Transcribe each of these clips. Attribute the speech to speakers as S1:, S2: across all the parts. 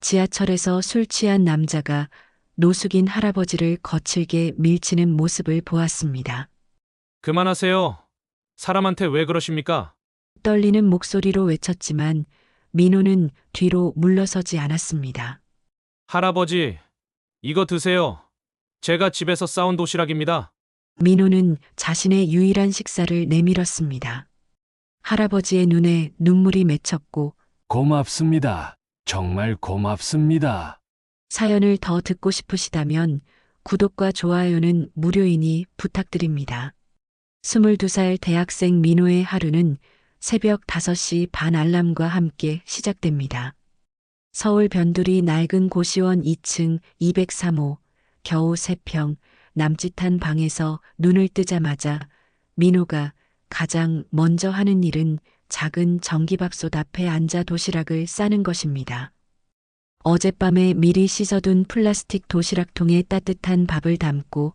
S1: 지하철에서 술 취한 남자가 노숙인 할아버지를 거칠게 밀치는 모습을 보았습니다.
S2: 그만하세요. 사람한테 왜 그러십니까?
S1: 떨리는 목소리로 외쳤지만 민호는 뒤로 물러서지 않았습니다.
S2: 할아버지, 이거 드세요. 제가 집에서 싸온 도시락입니다.
S1: 민호는 자신의 유일한 식사를 내밀었습니다. 할아버지의 눈에 눈물이 맺혔고
S3: 고맙습니다. 정말 고맙습니다.
S1: 사연을 더 듣고 싶으시다면 구독과 좋아요는 무료이니 부탁드립니다. 22살 대학생 민호의 하루는 새벽 5시 반 알람과 함께 시작됩니다. 서울 변두리 낡은 고시원 2층 203호 겨우 3평 남짓한 방에서 눈을 뜨자마자 민호가 가장 먼저 하는 일은 작은 전기밥솥 앞에 앉아 도시락을 싸는 것입니다. 어젯밤에 미리 씻어둔 플라스틱 도시락통에 따뜻한 밥을 담고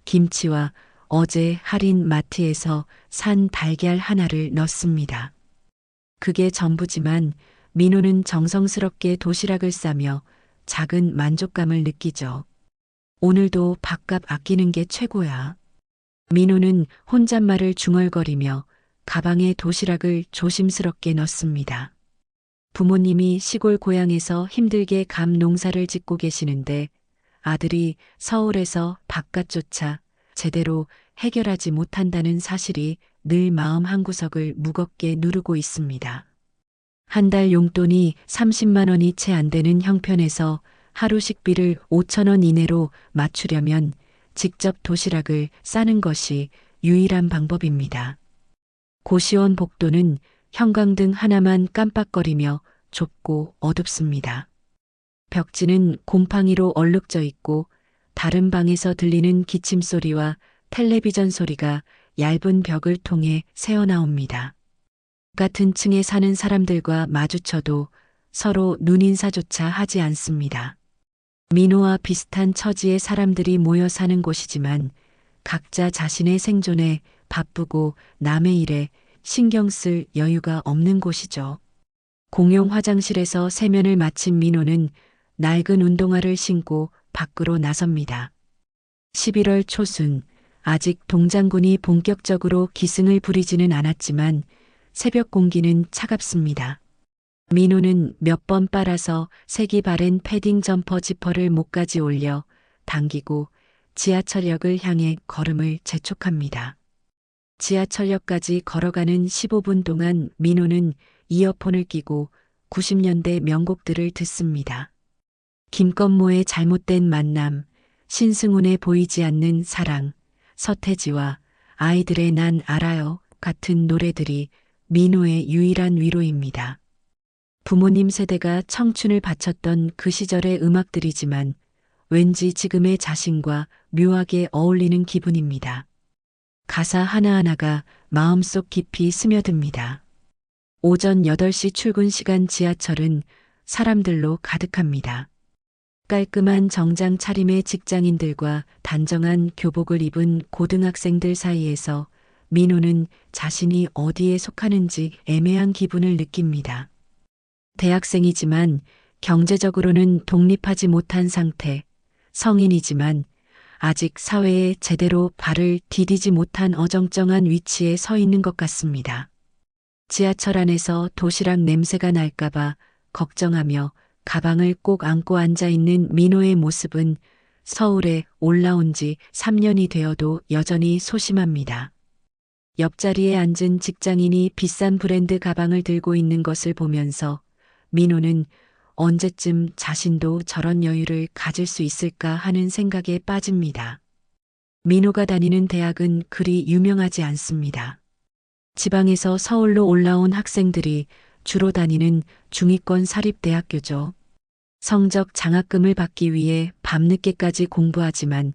S1: 김치와 어제 할인 마트에서 산 달걀 하나를 넣습니다. 그게 전부지만 민호는 정성스럽게 도시락을 싸며 작은 만족감을 느끼죠. 오늘도 밥값 아끼는 게 최고야. 민호는 혼잣말을 중얼거리며 가방에 도시락을 조심스럽게 넣습니다. 부모님이 시골 고향에서 힘들게 감 농사를 짓고 계시는데 아들이 서울에서 바깥조차 제대로 해결하지 못한다는 사실이 늘 마음 한구석을 무겁게 누르고 있습니다. 한 달 용돈이 30만 원이 채 안 되는 형편에서 하루 식비를 5천 원 이내로 맞추려면 직접 도시락을 싸는 것이 유일한 방법입니다. 고시원 복도는 형광등 하나만 깜빡거리며 좁고 어둡습니다. 벽지는 곰팡이로 얼룩져 있고 다른 방에서 들리는 기침 소리와 텔레비전 소리가 얇은 벽을 통해 새어나옵니다. 같은 층에 사는 사람들과 마주쳐도 서로 눈인사조차 하지 않습니다. 민호와 비슷한 처지의 사람들이 모여 사는 곳이지만 각자 자신의 생존에 바쁘고 남의 일에 신경 쓸 여유가 없는 곳이죠. 공용 화장실에서 세면을 마친 민호는 낡은 운동화를 신고 밖으로 나섭니다. 11월 초순, 아직 동장군이 본격적으로 기승을 부리지는 않았지만 새벽 공기는 차갑습니다. 민호는 몇 번 빨아서 색이 바랜 패딩 점퍼 지퍼를 목까지 올려 당기고 지하철역을 향해 걸음을 재촉합니다. 지하철역까지 걸어가는 15분 동안 민호는 이어폰을 끼고 90년대 명곡들을 듣습니다. 김건모의 잘못된 만남, 신승훈의 보이지 않는 사랑, 서태지와 아이들의 난 알아요 같은 노래들이 민호의 유일한 위로입니다. 부모님 세대가 청춘을 바쳤던 그 시절의 음악들이지만 왠지 지금의 자신과 묘하게 어울리는 기분입니다. 가사 하나하나가 마음속 깊이 스며듭니다. 오전 8시 출근 시간 지하철은 사람들로 가득합니다. 깔끔한 정장 차림의 직장인들과 단정한 교복을 입은 고등학생들 사이에서 민호는 자신이 어디에 속하는지 애매한 기분을 느낍니다. 대학생이지만 경제적으로는 독립하지 못한 상태, 성인이지만 아직 사회에 제대로 발을 디디지 못한 어정쩡한 위치에 서 있는 것 같습니다. 지하철 안에서 도시락 냄새가 날까봐 걱정하며 가방을 꼭 안고 앉아 있는 민호의 모습은 서울에 올라온 지 3년이 되어도 여전히 소심합니다. 옆자리에 앉은 직장인이 비싼 브랜드 가방을 들고 있는 것을 보면서 민호는 언제쯤 자신도 저런 여유를 가질 수 있을까 하는 생각에 빠집니다. 민호가 다니는 대학은 그리 유명하지 않습니다. 지방에서 서울로 올라온 학생들이 주로 다니는 중위권 사립대학교죠. 성적 장학금을 받기 위해 밤늦게까지 공부하지만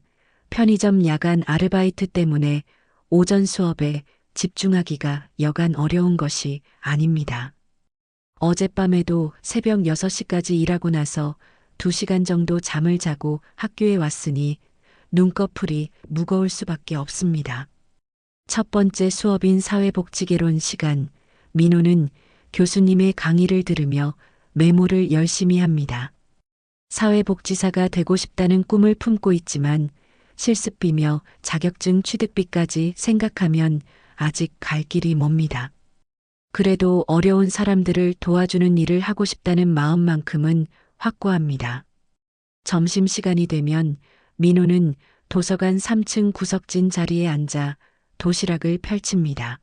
S1: 편의점 야간 아르바이트 때문에 오전 수업에 집중하기가 여간 어려운 것이 아닙니다. 어젯밤에도 새벽 6시까지 일하고 나서 2시간 정도 잠을 자고 학교에 왔으니 눈꺼풀이 무거울 수밖에 없습니다. 첫 번째 수업인 사회복지개론 시간, 민호는 교수님의 강의를 들으며 메모를 열심히 합니다. 사회복지사가 되고 싶다는 꿈을 품고 있지만 실습비며 자격증 취득비까지 생각하면 아직 갈 길이 멉니다. 그래도 어려운 사람들을 도와주는 일을 하고 싶다는 마음만큼은 확고합니다. 점심시간이 되면 민호는 도서관 3층 구석진 자리에 앉아 도시락을 펼칩니다.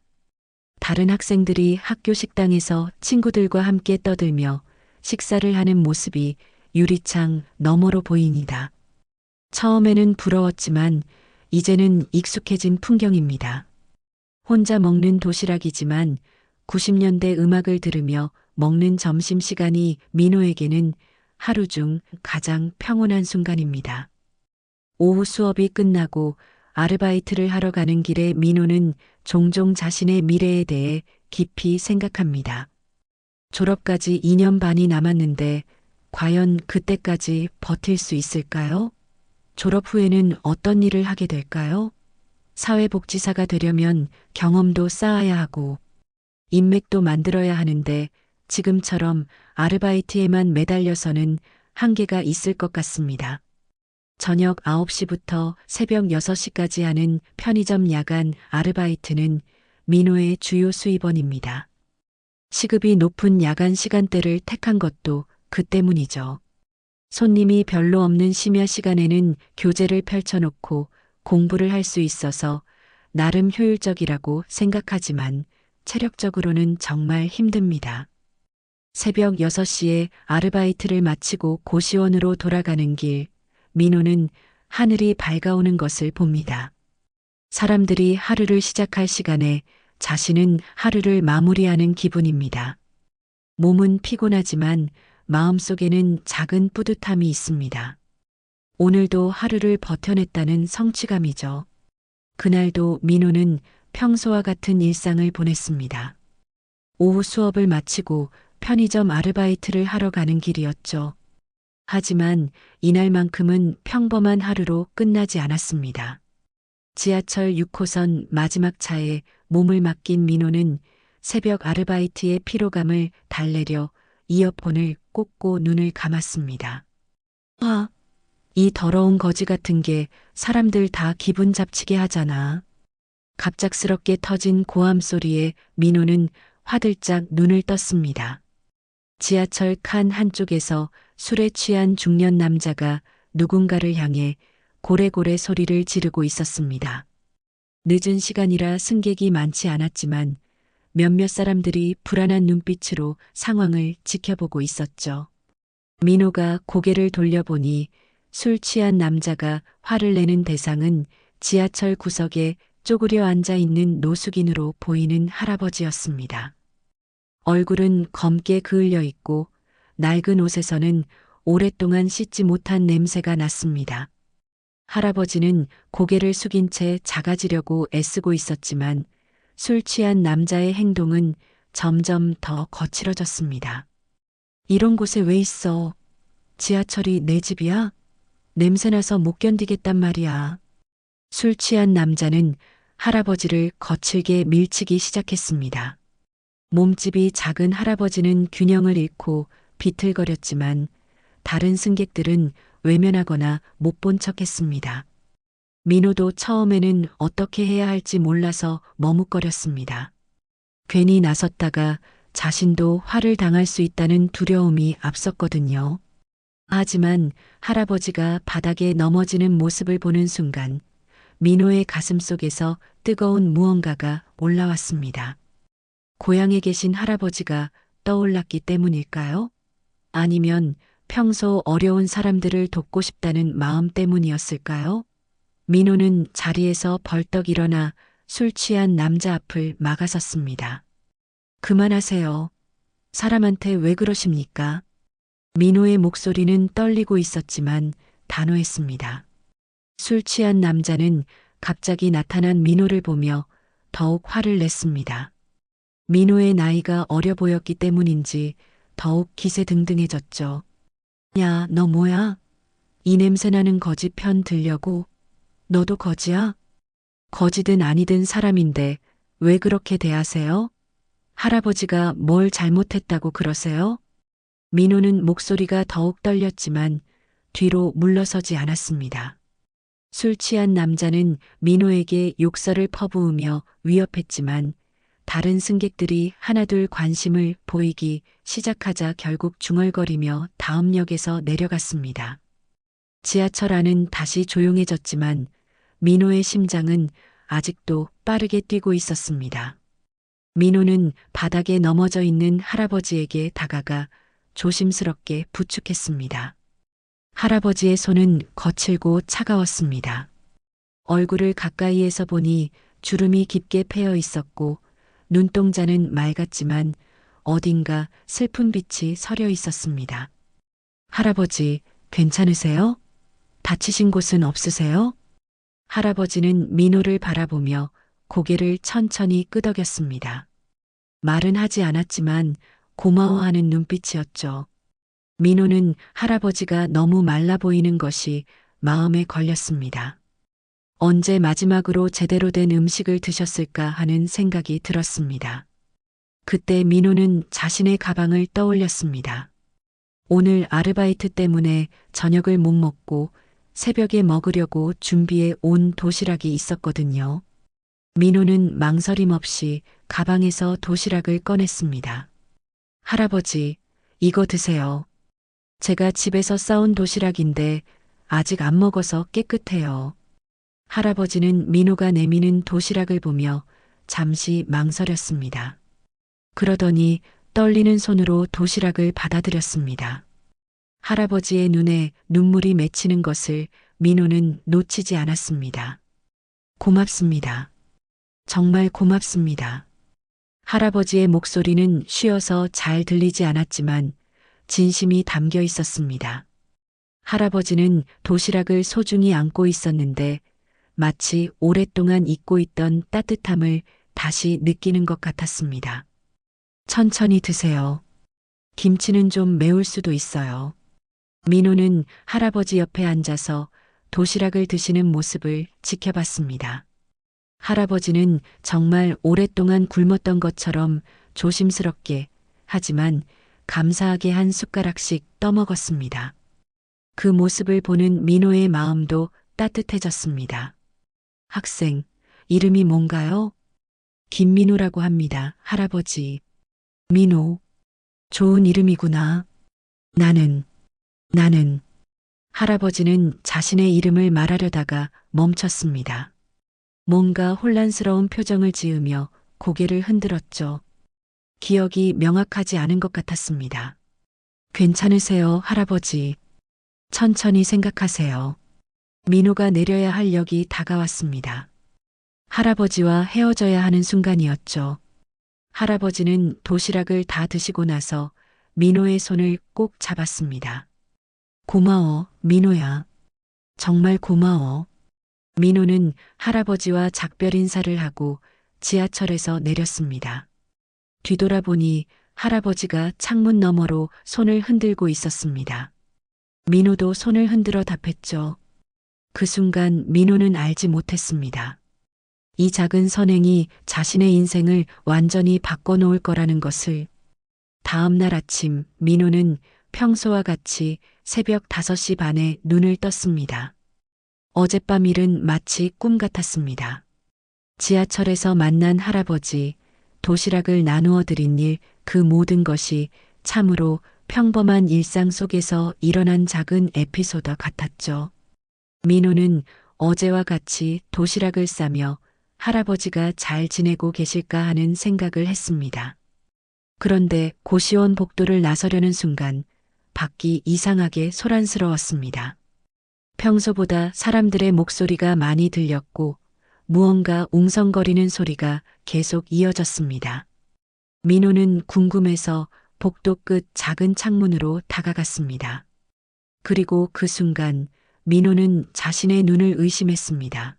S1: 다른 학생들이 학교 식당에서 친구들과 함께 떠들며 식사를 하는 모습이 유리창 너머로 보입니다. 처음에는 부러웠지만 이제는 익숙해진 풍경입니다. 혼자 먹는 도시락이지만 90년대 음악을 들으며 먹는 점심시간이 민호에게는 하루 중 가장 평온한 순간입니다. 오후 수업이 끝나고 아르바이트를 하러 가는 길에 민호는 종종 자신의 미래에 대해 깊이 생각합니다. 졸업까지 2년 반이 남았는데 과연 그때까지 버틸 수 있을까요? 졸업 후에는 어떤 일을 하게 될까요? 사회복지사가 되려면 경험도 쌓아야 하고 인맥도 만들어야 하는데 지금처럼 아르바이트에만 매달려서는 한계가 있을 것 같습니다. 저녁 9시부터 새벽 6시까지 하는 편의점 야간 아르바이트는 민호의 주요 수입원입니다. 시급이 높은 야간 시간대를 택한 것도 그 때문이죠. 손님이 별로 없는 심야 시간에는 교재를 펼쳐놓고 공부를 할 수 있어서 나름 효율적이라고 생각하지만 체력적으로는 정말 힘듭니다. 새벽 6시에 아르바이트를 마치고 고시원으로 돌아가는 길, 민호는 하늘이 밝아오는 것을 봅니다. 사람들이 하루를 시작할 시간에 자신은 하루를 마무리하는 기분입니다. 몸은 피곤하지만 마음속에는 작은 뿌듯함이 있습니다. 오늘도 하루를 버텨냈다는 성취감이죠. 그날도 민호는 평소와 같은 일상을 보냈습니다. 오후 수업을 마치고 편의점 아르바이트를 하러 가는 길이었죠. 하지만 이날만큼은 평범한 하루로 끝나지 않았습니다. 지하철 6호선 마지막 차에 몸을 맡긴 민호는 새벽 아르바이트의 피로감을 달래려 이어폰을 꽂고 눈을 감았습니다. 이 더러운 거지 같은 게 사람들 다 기분 잡치게 하잖아. 갑작스럽게 터진 고함 소리에 민호는 화들짝 눈을 떴습니다. 지하철 칸 한쪽에서 술에 취한 중년 남자가 누군가를 향해 고래고래 소리를 지르고 있었습니다. 늦은 시간이라 승객이 많지 않았지만 몇몇 사람들이 불안한 눈빛으로 상황을 지켜보고 있었죠. 민호가 고개를 돌려보니 술 취한 남자가 화를 내는 대상은 지하철 구석에 쪼그려 앉아 있는 노숙인으로 보이는 할아버지였습니다. 얼굴은 검게 그을려 있고 낡은 옷에서는 오랫동안 씻지 못한 냄새가 났습니다. 할아버지는 고개를 숙인 채 작아지려고 애쓰고 있었지만 술 취한 남자의 행동은 점점 더 거칠어졌습니다. 이런 곳에 왜 있어? 지하철이 내 집이야? 냄새나서 못 견디겠단 말이야. 술 취한 남자는 할아버지를 거칠게 밀치기 시작했습니다. 몸집이 작은 할아버지는 균형을 잃고 비틀거렸지만 다른 승객들은 외면하거나 못 본 척했습니다. 민호도 처음에는 어떻게 해야 할지 몰라서 머뭇거렸습니다. 괜히 나섰다가 자신도 화를 당할 수 있다는 두려움이 앞섰거든요. 하지만 할아버지가 바닥에 넘어지는 모습을 보는 순간 민호의 가슴 속에서 뜨거운 무언가가 올라왔습니다. 고향에 계신 할아버지가 떠올랐기 때문일까요? 아니면 평소 어려운 사람들을 돕고 싶다는 마음 때문이었을까요? 민호는 자리에서 벌떡 일어나 술 취한 남자 앞을 막아섰습니다. 그만하세요. 사람한테 왜 그러십니까? 민호의 목소리는 떨리고 있었지만 단호했습니다. 술 취한 남자는 갑자기 나타난 민호를 보며 더욱 화를 냈습니다. 민호의 나이가 어려 보였기 때문인지 더욱 기세등등해졌죠. 야, 너 뭐야? 이 냄새나는 거지 편 들려고? 너도 거지야? 거지든 아니든 사람인데 왜 그렇게 대하세요? 할아버지가 뭘 잘못했다고 그러세요? 민호는 목소리가 더욱 떨렸지만 뒤로 물러서지 않았습니다. 술 취한 남자는 민호에게 욕설을 퍼부으며 위협했지만 다른 승객들이 하나둘 관심을 보이기 시작하자 결국 중얼거리며 다음 역에서 내려갔습니다. 지하철 안은 다시 조용해졌지만 민호의 심장은 아직도 빠르게 뛰고 있었습니다. 민호는 바닥에 넘어져 있는 할아버지에게 다가가 조심스럽게 부축했습니다. 할아버지의 손은 거칠고 차가웠습니다. 얼굴을 가까이에서 보니 주름이 깊게 패여 있었고 눈동자는 맑았지만 어딘가 슬픈 빛이 서려 있었습니다. 할아버지, 괜찮으세요? 다치신 곳은 없으세요? 할아버지는 민호를 바라보며 고개를 천천히 끄덕였습니다. 말은 하지 않았지만 고마워하는 눈빛이었죠. 민호는 할아버지가 너무 말라 보이는 것이 마음에 걸렸습니다. 언제 마지막으로 제대로 된 음식을 드셨을까 하는 생각이 들었습니다. 그때 민호는 자신의 가방을 떠올렸습니다. 오늘 아르바이트 때문에 저녁을 못 먹고 새벽에 먹으려고 준비해 온 도시락이 있었거든요. 민호는 망설임 없이 가방에서 도시락을 꺼냈습니다. 할아버지, 이거 드세요. 제가 집에서 싸온 도시락인데 아직 안 먹어서 깨끗해요. 할아버지는 민호가 내미는 도시락을 보며 잠시 망설였습니다. 그러더니 떨리는 손으로 도시락을 받아들였습니다. 할아버지의 눈에 눈물이 맺히는 것을 민호는 놓치지 않았습니다. 고맙습니다. 정말 고맙습니다. 할아버지의 목소리는 쉬어서 잘 들리지 않았지만 진심이 담겨 있었습니다. 할아버지는 도시락을 소중히 안고 있었는데 마치 오랫동안 잊고 있던 따뜻함을 다시 느끼는 것 같았습니다. 천천히 드세요. 김치는 좀 매울 수도 있어요. 민호는 할아버지 옆에 앉아서 도시락을 드시는 모습을 지켜봤습니다. 할아버지는 정말 오랫동안 굶었던 것처럼 조심스럽게 하지만 감사하게 한 숟가락씩 떠먹었습니다. 그 모습을 보는 민호의 마음도 따뜻해졌습니다. 학생, 이름이 뭔가요? 김민호라고 합니다, 할아버지. 민호. 좋은 이름이구나. 나는. 할아버지는 자신의 이름을 말하려다가 멈췄습니다. 뭔가 혼란스러운 표정을 지으며 고개를 흔들었죠. 기억이 명확하지 않은 것 같았습니다. 괜찮으세요, 할아버지. 천천히 생각하세요. 민호가 내려야 할 역이 다가왔습니다. 할아버지와 헤어져야 하는 순간이었죠. 할아버지는 도시락을 다 드시고 나서 민호의 손을 꼭 잡았습니다. 고마워, 민호야. 정말 고마워. 민호는 할아버지와 작별 인사를 하고 지하철에서 내렸습니다. 뒤돌아보니 할아버지가 창문 너머로 손을 흔들고 있었습니다. 민호도 손을 흔들어 답했죠. 그 순간 민호는 알지 못했습니다. 이 작은 선행이 자신의 인생을 완전히 바꿔놓을 거라는 것을. 다음 날 아침 민호는 평소와 같이 새벽 5시 반에 눈을 떴습니다. 어젯밤 일은 마치 꿈 같았습니다. 지하철에서 만난 할아버지, 도시락을 나누어 드린 일, 그 모든 것이 참으로 평범한 일상 속에서 일어난 작은 에피소드 같았죠. 민호는 어제와 같이 도시락을 싸며 할아버지가 잘 지내고 계실까 하는 생각을 했습니다. 그런데 고시원 복도를 나서려는 순간 밖이 이상하게 소란스러웠습니다. 평소보다 사람들의 목소리가 많이 들렸고 무언가 웅성거리는 소리가 계속 이어졌습니다. 민호는 궁금해서 복도 끝 작은 창문으로 다가갔습니다. 그리고 그 순간 민호는 자신의 눈을 의심했습니다.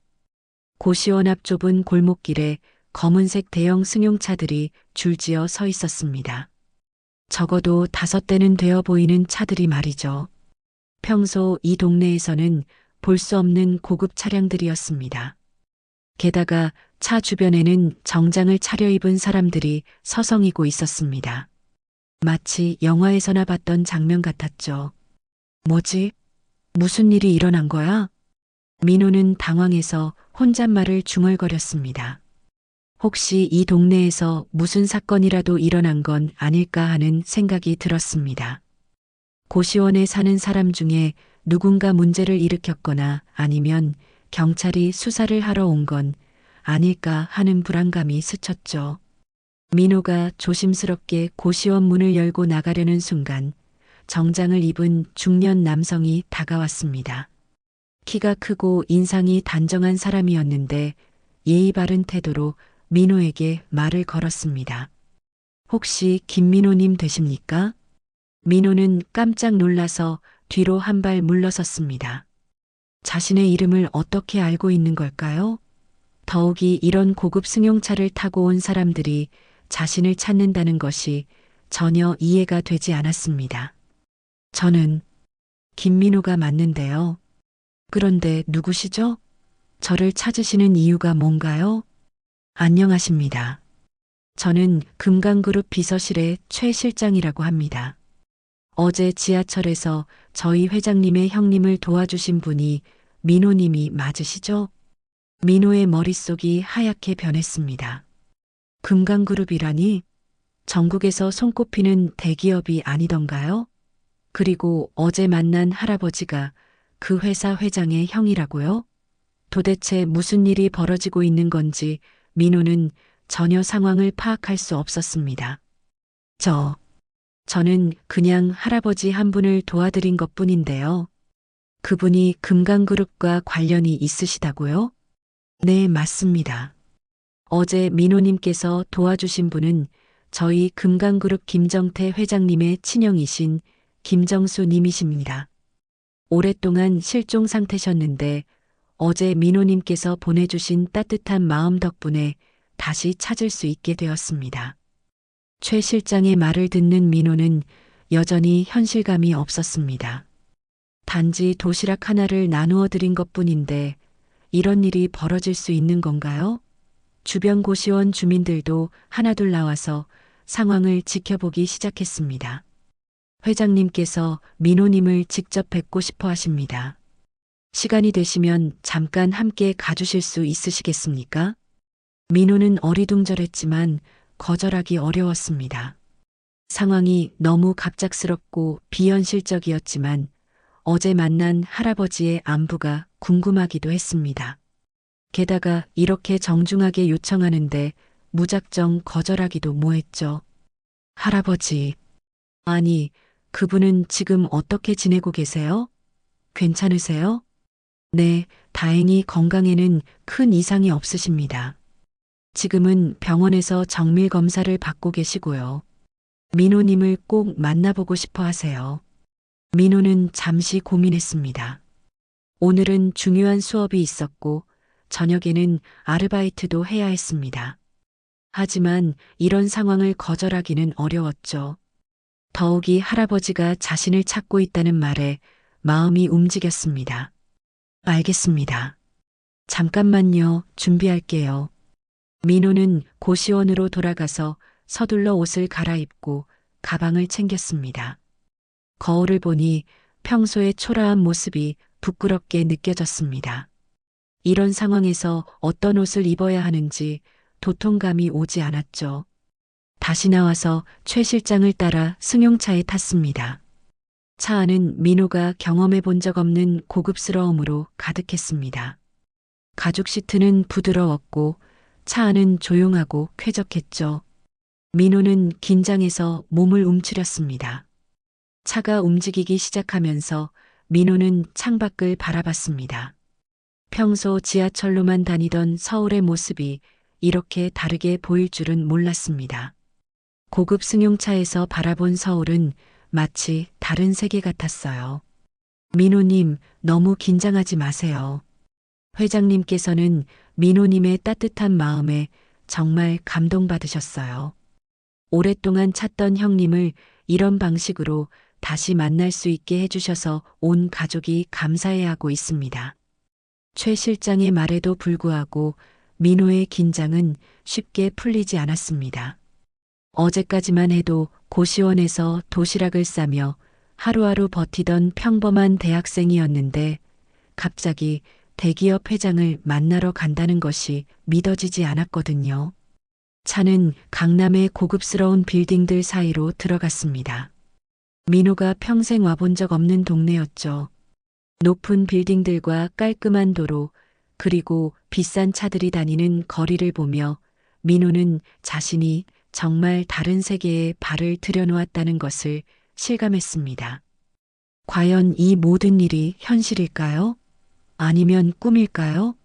S1: 고시원 앞 좁은 골목길에 검은색 대형 승용차들이 줄지어 서 있었습니다. 적어도 5대는 되어 보이는 차들이 말이죠. 평소 이 동네에서는 볼 수 없는 고급 차량들이었습니다. 게다가 차 주변에는 정장을 차려입은 사람들이 서성이고 있었습니다. 마치 영화에서나 봤던 장면 같았죠. 뭐지? 무슨 일이 일어난 거야? 민호는 당황해서 혼잣말을 중얼거렸습니다. 혹시 이 동네에서 무슨 사건이라도 일어난 건 아닐까 하는 생각이 들었습니다. 고시원에 사는 사람 중에 누군가 문제를 일으켰거나 아니면 경찰이 수사를 하러 온 건 아닐까 하는 불안감이 스쳤죠. 민호가 조심스럽게 고시원 문을 열고 나가려는 순간 정장을 입은 중년 남성이 다가왔습니다. 키가 크고 인상이 단정한 사람이었는데 예의 바른 태도로 민호에게 말을 걸었습니다. 혹시 김민호님 되십니까? 민호는 깜짝 놀라서 뒤로 한 발 물러섰습니다. 자신의 이름을 어떻게 알고 있는 걸까요? 더욱이 이런 고급 승용차를 타고 온 사람들이 자신을 찾는다는 것이 전혀 이해가 되지 않았습니다. 저는 김민호가 맞는데요. 그런데 누구시죠? 저를 찾으시는 이유가 뭔가요? 안녕하십니다. 저는 금강그룹 비서실의 최 실장이라고 합니다. 어제 지하철에서 저희 회장님의 형님을 도와주신 분이 민호님이 맞으시죠? 민호의 머릿속이 하얗게 변했습니다. 금강그룹이라니? 전국에서 손꼽히는 대기업이 아니던가요? 그리고 어제 만난 할아버지가 그 회사 회장의 형이라고요? 도대체 무슨 일이 벌어지고 있는 건지 민호는 전혀 상황을 파악할 수 없었습니다. 저는 그냥 할아버지 한 분을 도와드린 것뿐인데요. 그분이 금강그룹과 관련이 있으시다고요? 네, 맞습니다. 어제 민호님께서 도와주신 분은 저희 금강그룹 김정태 회장님의 친형이신 김정수 님이십니다. 오랫동안 실종 상태셨는데 어제 민호님께서 보내주신 따뜻한 마음 덕분에 다시 찾을 수 있게 되었습니다. 최 실장의 말을 듣는 민호는 여전히 현실감이 없었습니다. 단지 도시락 하나를 나누어 드린 것뿐인데 이런 일이 벌어질 수 있는 건가요? 주변 고시원 주민들도 하나둘 나와서 상황을 지켜보기 시작했습니다. 회장님께서 민호님을 직접 뵙고 싶어 하십니다. 시간이 되시면 잠깐 함께 가주실 수 있으시겠습니까? 민호는 어리둥절했지만 거절하기 어려웠습니다. 상황이 너무 갑작스럽고 비현실적이었지만 어제 만난 할아버지의 안부가 궁금하기도 했습니다. 게다가 이렇게 정중하게 요청하는데 무작정 거절하기도 뭐했죠. 할아버지, 아니, 그분은 지금 어떻게 지내고 계세요? 괜찮으세요? 네, 다행히 건강에는 큰 이상이 없으십니다. 지금은 병원에서 정밀 검사를 받고 계시고요. 민호님을 꼭 만나보고 싶어 하세요. 민호는 잠시 고민했습니다. 오늘은 중요한 수업이 있었고 저녁에는 아르바이트도 해야 했습니다. 하지만 이런 상황을 거절하기는 어려웠죠. 더욱이 할아버지가 자신을 찾고 있다는 말에 마음이 움직였습니다. 알겠습니다. 잠깐만요, 준비할게요. 민호는 고시원으로 돌아가서 서둘러 옷을 갈아입고 가방을 챙겼습니다. 거울을 보니 평소의 초라한 모습이 부끄럽게 느껴졌습니다. 이런 상황에서 어떤 옷을 입어야 하는지 도통감이 오지 않았죠. 다시 나와서 최 실장을 따라 승용차에 탔습니다. 차 안은 민호가 경험해 본 적 없는 고급스러움으로 가득했습니다. 가죽 시트는 부드러웠고 차 안은 조용하고 쾌적했죠. 민호는 긴장해서 몸을 움츠렸습니다. 차가 움직이기 시작하면서 민호는 창밖을 바라봤습니다. 평소 지하철로만 다니던 서울의 모습이 이렇게 다르게 보일 줄은 몰랐습니다. 고급 승용차에서 바라본 서울은 마치 다른 세계 같았어요. 민호님, 너무 긴장하지 마세요. 회장님께서는 민호님의 따뜻한 마음에 정말 감동받으셨어요. 오랫동안 찾던 형님을 이런 방식으로 다시 만날 수 있게 해주셔서 온 가족이 감사해하고 있습니다. 최 실장의 말에도 불구하고 민호의 긴장은 쉽게 풀리지 않았습니다. 어제까지만 해도 고시원에서 도시락을 싸며 하루하루 버티던 평범한 대학생이었는데 갑자기 대기업 회장을 만나러 간다는 것이 믿어지지 않았거든요. 차는 강남의 고급스러운 빌딩들 사이로 들어갔습니다. 민호가 평생 와본 적 없는 동네였죠. 높은 빌딩들과 깔끔한 도로, 그리고 비싼 차들이 다니는 거리를 보며 민호는 자신이 정말 다른 세계에 발을 들여놓았다는 것을 실감했습니다. 과연 이 모든 일이 현실일까요? 아니면 꿈일까요?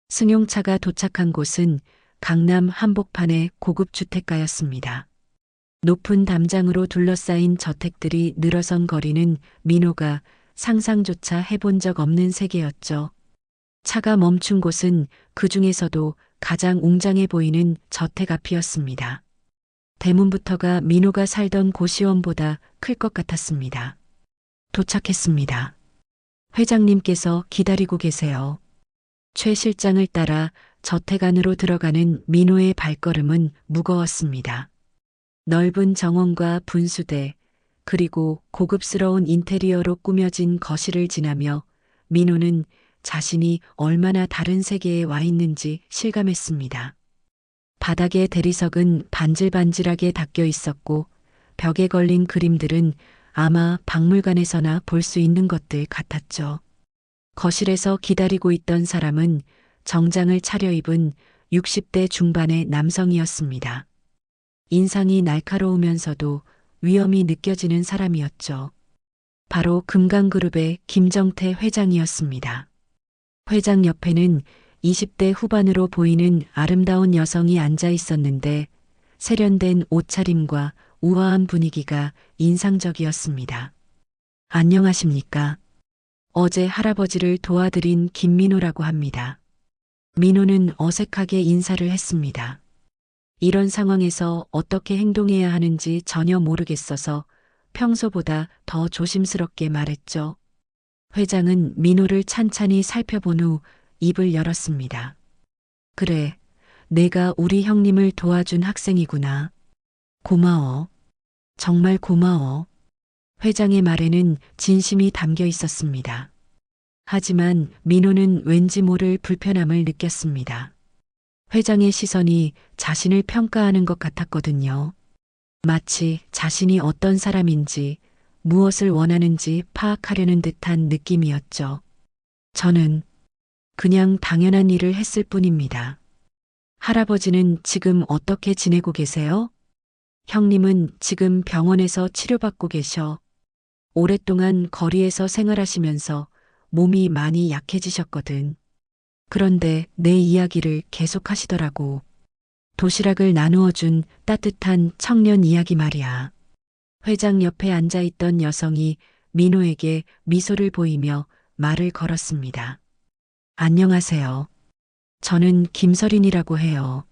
S1: 승용차가 도착한 곳은 강남 한복판의 고급 주택가였습니다. 높은 담장으로 둘러싸인 저택들이 늘어선 거리는 민호가 상상조차 해본 적 없는 세계였죠. 차가 멈춘 곳은 그 중에서도 가장 웅장해 보이는 저택 앞이었습니다. 대문부터가 민호가 살던 고시원보다 클 것 같았습니다. 도착했습니다. 회장님께서 기다리고 계세요. 최 실장을 따라 저택 안으로 들어가는 민호의 발걸음은 무거웠습니다. 넓은 정원과 분수대, 그리고 고급스러운 인테리어로 꾸며진 거실을 지나며 민호는 자신이 얼마나 다른 세계에 와 있는지 실감했습니다. 바닥의 대리석은 반질반질하게 닦여 있었고 벽에 걸린 그림들은 아마 박물관에서나 볼 수 있는 것들 같았죠. 거실에서 기다리고 있던 사람은 정장을 차려입은 60대 중반의 남성이었습니다. 인상이 날카로우면서도 위험이 느껴지는 사람이었죠. 바로 금강그룹의 김정태 회장이었습니다. 회장 옆에는 20대 후반으로 보이는 아름다운 여성이 앉아 있었는데 세련된 옷차림과 우아한 분위기가 인상적이었습니다. 안녕하십니까? 어제 할아버지를 도와드린 김민호라고 합니다. 민호는 어색하게 인사를 했습니다. 이런 상황에서 어떻게 행동해야 하는지 전혀 모르겠어서 평소보다 더 조심스럽게 말했죠. 회장은 민호를 찬찬히 살펴본 후 입을 열었습니다. 그래, 내가 우리 형님을 도와준 학생이구나. 고마워. 정말 고마워. 회장의 말에는 진심이 담겨 있었습니다. 하지만 민호는 왠지 모를 불편함을 느꼈습니다. 회장의 시선이 자신을 평가하는 것 같았거든요. 마치 자신이 어떤 사람인지, 무엇을 원하는지 파악하려는 듯한 느낌이었죠. 저는 그냥 당연한 일을 했을 뿐입니다. 할아버지는 지금 어떻게 지내고 계세요? 형님은 지금 병원에서 치료받고 계셔. 오랫동안 거리에서 생활하시면서 몸이 많이 약해지셨거든. 그런데 내 이야기를 계속하시더라고. 도시락을 나누어 준 따뜻한 청년 이야기 말이야. 회장 옆에 앉아있던 여성이 민호에게 미소를 보이며 말을 걸었습니다. 안녕하세요. 저는 김설인이라고 해요.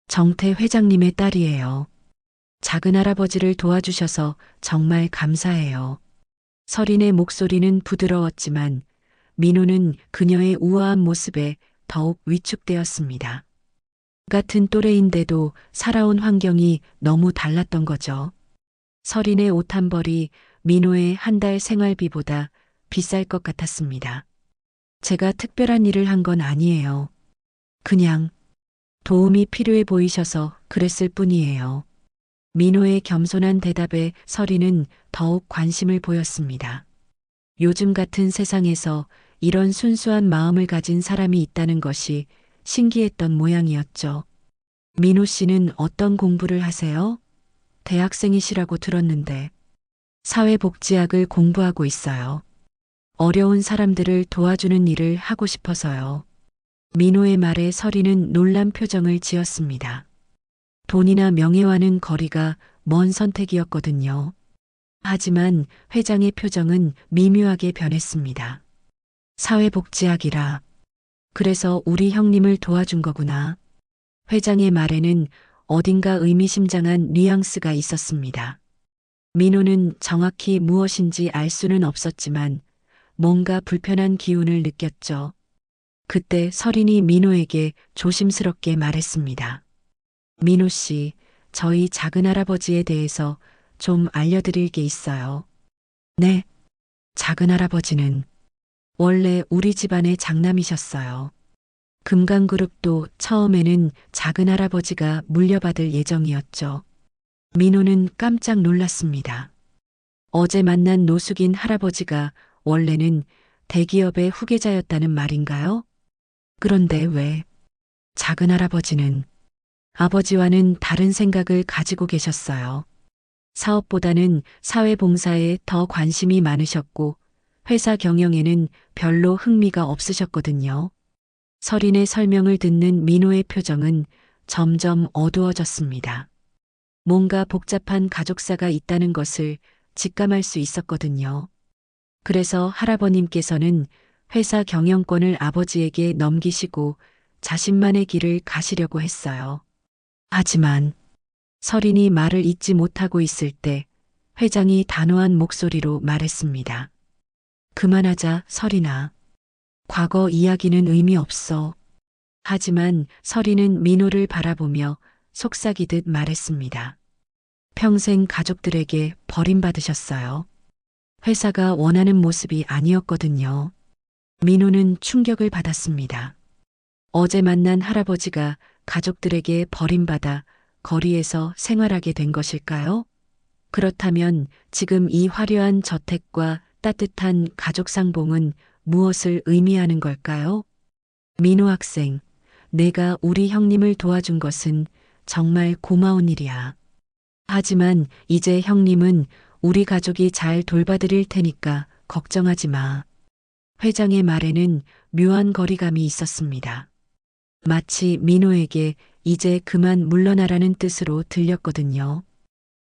S1: 정태 회장님의 딸이에요. 작은 할아버지를 도와주셔서 정말 감사해요. 설인의 목소리는 부드러웠지만 민호는 그녀의 우아한 모습에 더욱 위축되었습니다. 같은 또래인데도 살아온 환경이 너무 달랐던 거죠. 설인의 옷 한 벌이 민호의 한 달 생활비보다 비쌀 것 같았습니다. 제가 특별한 일을 한 건 아니에요. 그냥 도움이 필요해 보이셔서 그랬을 뿐이에요. 민호의 겸손한 대답에 설인은 더욱 관심을 보였습니다. 요즘 같은 세상에서 이런 순수한 마음을 가진 사람이 있다는 것이 신기했던 모양이었죠. 민호 씨는 어떤 공부를 하세요? 대학생이시라고 들었는데. 사회복지학을 공부하고 있어요. 어려운 사람들을 도와주는 일을 하고 싶어서요. 민호의 말에 설이는 놀란 표정을 지었습니다. 돈이나 명예와는 거리가 먼 선택이었거든요. 하지만 회장의 표정은 미묘하게 변했습니다. 사회복지학이라. 그래서 우리 형님을 도와준 거구나. 회장의 말에는 어딘가 의미심장한 뉘앙스가 있었습니다. 민호는 정확히 무엇인지 알 수는 없었지만 뭔가 불편한 기운을 느꼈죠. 그때 설인이 민호에게 조심스럽게 말했습니다. 민호 씨, 저희 작은 할아버지에 대해서 좀 알려드릴 게 있어요. 네, 작은 할아버지는 원래 우리 집안의 장남이셨어요. 금강그룹도 처음에는 작은 할아버지가 물려받을 예정이었죠. 민호는 깜짝 놀랐습니다. 어제 만난 노숙인 할아버지가 원래는 대기업의 후계자였다는 말인가요? 그런데 왜 작은 할아버지는 아버지와는 다른 생각을 가지고 계셨어요. 사업보다는 사회봉사에 더 관심이 많으셨고 회사 경영에는 별로 흥미가 없으셨거든요. 설인의 설명을 듣는 민호의 표정은 점점 어두워졌습니다. 뭔가 복잡한 가족사가 있다는 것을 직감할 수 있었거든요. 그래서 할아버님께서는 회사 경영권을 아버지에게 넘기시고 자신만의 길을 가시려고 했어요. 하지만 설인이 말을 잇지 못하고 있을 때 회장이 단호한 목소리로 말했습니다. 그만하자, 설인아. 과거 이야기는 의미 없어. 하지만 설인은 민호를 바라보며 속삭이듯 말했습니다. 평생 가족들에게 버림받으셨어요. 회사가 원하는 모습이 아니었거든요. 민호는 충격을 받았습니다. 어제 만난 할아버지가 가족들에게 버림받아 거리에서 생활하게 된 것일까요? 그렇다면 지금 이 화려한 저택과 따뜻한 가족 상봉은 무엇을 의미하는 걸까요? 민호 학생, 내가 우리 형님을 도와준 것은 정말 고마운 일이야. 하지만 이제 형님은 우리 가족이 잘 돌봐드릴 테니까 걱정하지 마. 회장의 말에는 묘한 거리감이 있었습니다. 마치 민호에게 이제 그만 물러나라는 뜻으로 들렸거든요.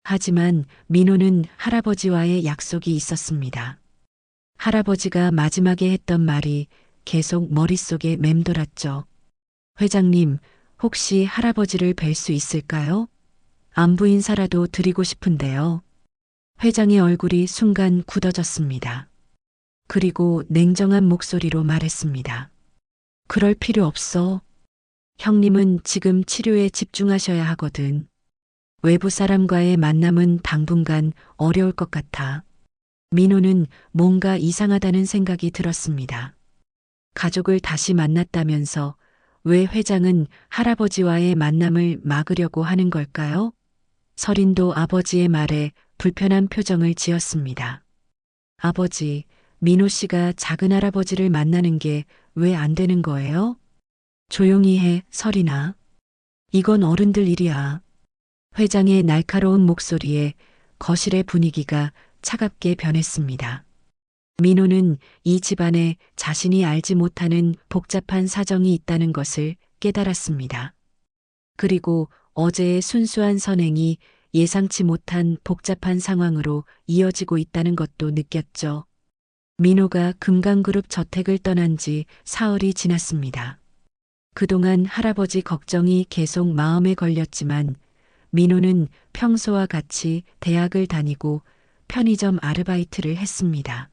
S1: 하지만 민호는 할아버지와의 약속이 있었습니다. 할아버지가 마지막에 했던 말이 계속 머릿속에 맴돌았죠. 회장님, 혹시 할아버지를 뵐 수 있을까요? 안부 인사라도 드리고 싶은데요. 회장의 얼굴이 순간 굳어졌습니다. 그리고 냉정한 목소리로 말했습니다. 그럴 필요 없어. 형님은 지금 치료에 집중하셔야 하거든. 외부 사람과의 만남은 당분간 어려울 것 같아. 민호는 뭔가 이상하다는 생각이 들었습니다. 가족을 다시 만났다면서 왜 회장은 할아버지와의 만남을 막으려고 하는 걸까요? 설인도 아버지의 말에 불편한 표정을 지었습니다. 아버지, 민호 씨가 작은 할아버지를 만나는 게 왜 안 되는 거예요? 조용히 해, 설인아. 이건 어른들 일이야. 회장의 날카로운 목소리에 거실의 분위기가 차갑게 변했습니다. 민호는 이 집안에 자신이 알지 못하는 복잡한 사정이 있다는 것을 깨달았습니다. 그리고 어제의 순수한 선행이 예상치 못한 복잡한 상황으로 이어지고 있다는 것도 느꼈죠. 민호가 금강그룹 저택을 떠난 지 사흘이 지났습니다. 그동안 할아버지 걱정이 계속 마음에 걸렸지만 민호는 평소와 같이 대학을 다니고 편의점 아르바이트를 했습니다.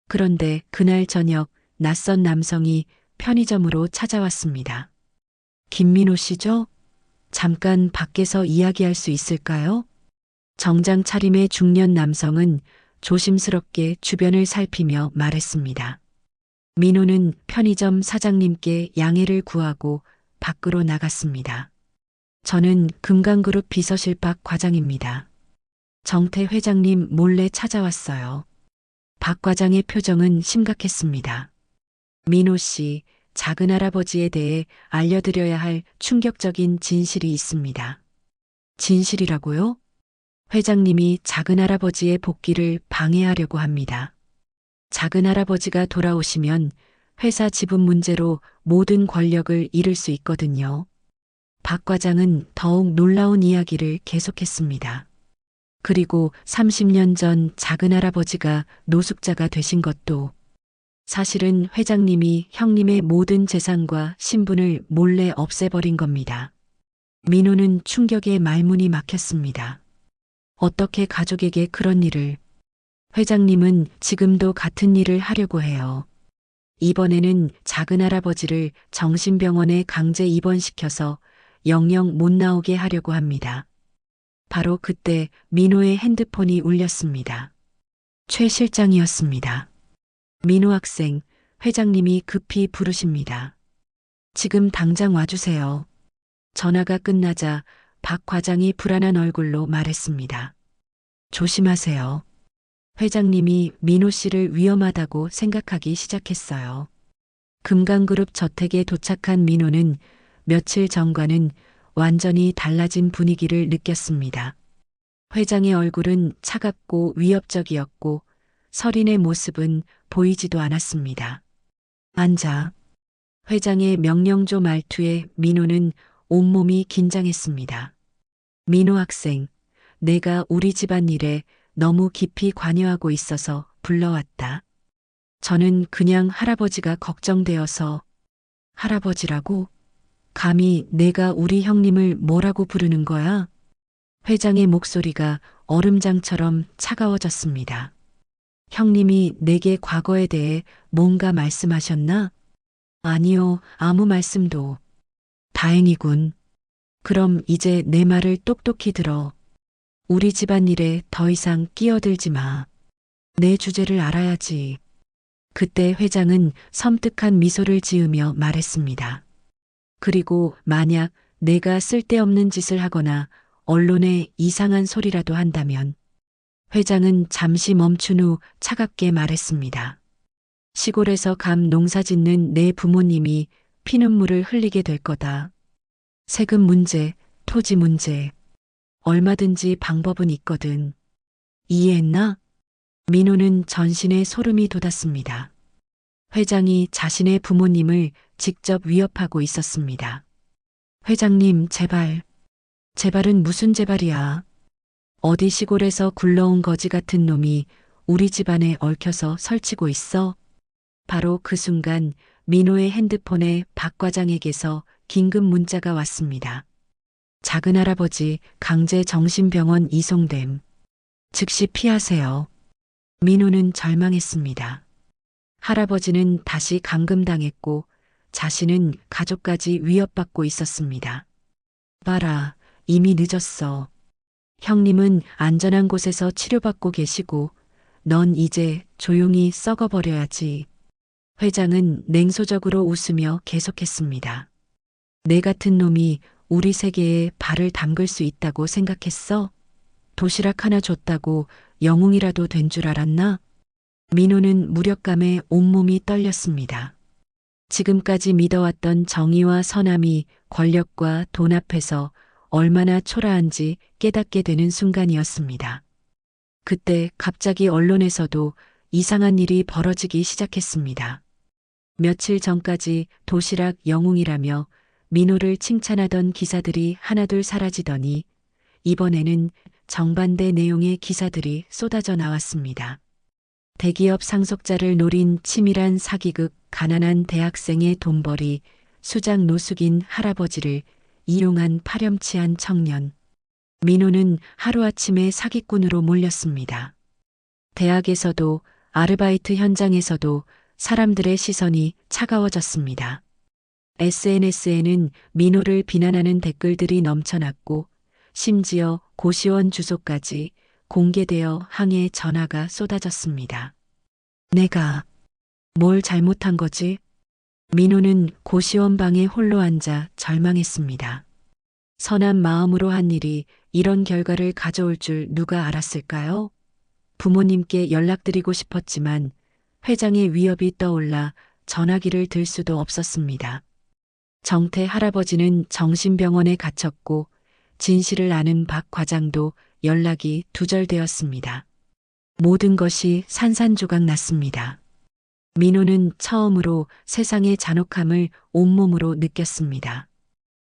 S1: 그런데 그날 저녁 낯선 남성이 편의점으로 찾아왔습니다. 김민호 씨죠? 잠깐 밖에서 이야기할 수 있을까요? 정장 차림의 중년 남성은 조심스럽게 주변을 살피며 말했습니다. 민호는 편의점 사장님께 양해를 구하고 밖으로 나갔습니다. 저는 금강그룹 비서실 박 과장입니다. 정태 회장님 몰래 찾아왔어요. 박 과장의 표정은 심각했습니다. 민호 씨, 작은 할아버지에 대해 알려드려야 할 충격적인 진실이 있습니다. 진실이라고요? 회장님이 작은 할아버지의 복귀를 방해하려고 합니다. 작은 할아버지가 돌아오시면 회사 지분 문제로 모든 권력을 잃을 수 있거든요. 박 과장은 더욱 놀라운 이야기를 계속했습니다. 그리고 30년 전 작은 할아버지가 노숙자가 되신 것도 사실은 회장님이 형님의 모든 재산과 신분을 몰래 없애버린 겁니다. 민호는 충격에 말문이 막혔습니다. 어떻게 가족에게 그런 일을? 회장님은 지금도 같은 일을 하려고 해요. 이번에는 작은 할아버지를 정신병원에 강제 입원시켜서 영영 못 나오게 하려고 합니다. 바로 그때 민호의 핸드폰이 울렸습니다. 최 실장이었습니다. 민호 학생, 회장님이 급히 부르십니다. 지금 당장 와주세요. 전화가 끝나자 박 과장이 불안한 얼굴로 말했습니다. 조심하세요. 회장님이 민호 씨를 위험하다고 생각하기 시작했어요. 금강그룹 저택에 도착한 민호는 며칠 전과는 완전히 달라진 분위기를 느꼈습니다. 회장의 얼굴은 차갑고 위협적이었고 서린의 모습은 보이지도 않았습니다. 앉아. 회장의 명령조 말투에 민호는 온몸이 긴장했습니다. 민호 학생, 내가 우리 집안 일에 너무 깊이 관여하고 있어서 불러왔다. 저는 그냥 할아버지가 걱정되어서. 할아버지라고? 감히 내가 우리 형님을 뭐라고 부르는 거야? 회장의 목소리가 얼음장처럼 차가워졌습니다. 형님이 내게 과거에 대해 뭔가 말씀하셨나? 아니요, 아무 말씀도. 다행이군. 그럼 이제 내 말을 똑똑히 들어. 우리 집안 일에 더 이상 끼어들지 마. 내 주제를 알아야지. 그때 회장은 섬뜩한 미소를 지으며 말했습니다. 그리고 만약 내가 쓸데없는 짓을 하거나 언론에 이상한 소리라도 한다면. 회장은 잠시 멈춘 후 차갑게 말했습니다. 시골에서 감 농사 짓는 내 부모님이 피눈물을 흘리게 될 거다. 세금 문제, 토지 문제. 얼마든지 방법은 있거든. 이해했나? 민호는 전신에 소름이 돋았습니다. 회장이 자신의 부모님을 직접 위협하고 있었습니다. 회장님, 제발. 제발은 무슨 제발이야. 어디 시골에서 굴러온 거지 같은 놈이 우리 집안에 얽혀서 설치고 있어? 바로 그 순간 민호의 핸드폰에 박 과장에게서 긴급 문자가 왔습니다. 작은 할아버지 강제 정신병원 이송됨. 즉시 피하세요. 민호는 절망했습니다. 할아버지는 다시 감금당했고 자신은 가족까지 위협받고 있었습니다. 봐라, 이미 늦었어. 형님은 안전한 곳에서 치료받고 계시고 넌 이제 조용히 썩어버려야지. 회장은 냉소적으로 웃으며 계속했습니다. 내 같은 놈이 우리 세계에 발을 담글 수 있다고 생각했어? 도시락 하나 줬다고 영웅이라도 된 줄 알았나? 민호는 무력감에 온몸이 떨렸습니다. 지금까지 믿어왔던 정의와 선함이 권력과 돈 앞에서 얼마나 초라한지 깨닫게 되는 순간이었습니다. 그때 갑자기 언론에서도 이상한 일이 벌어지기 시작했습니다. 며칠 전까지 도시락 영웅이라며 민호를 칭찬하던 기사들이 하나둘 사라지더니 이번에는 정반대 내용의 기사들이 쏟아져 나왔습니다. 대기업 상속자를 노린 치밀한 사기극, 가난한 대학생의 돈벌이, 수장 노숙인 할아버지를 이용한 파렴치한 청년. 민호는 하루아침에 사기꾼으로 몰렸습니다. 대학에서도 아르바이트 현장에서도 사람들의 시선이 차가워졌습니다. SNS에는 민호를 비난하는 댓글들이 넘쳐났고 심지어 고시원 주소까지 공개되어 항해 전화가 쏟아졌습니다. 내가 뭘 잘못한 거지? 민호는 고시원 방에 홀로 앉아 절망했습니다. 선한 마음으로 한 일이 이런 결과를 가져올 줄 누가 알았을까요? 부모님께 연락드리고 싶었지만 회장의 위협이 떠올라 전화기를 들 수도 없었습니다. 정태 할아버지는 정신병원에 갇혔고 진실을 아는 박 과장도 연락이 두절되었습니다. 모든 것이 산산조각 났습니다. 민호는 처음으로 세상의 잔혹함을 온몸으로 느꼈습니다.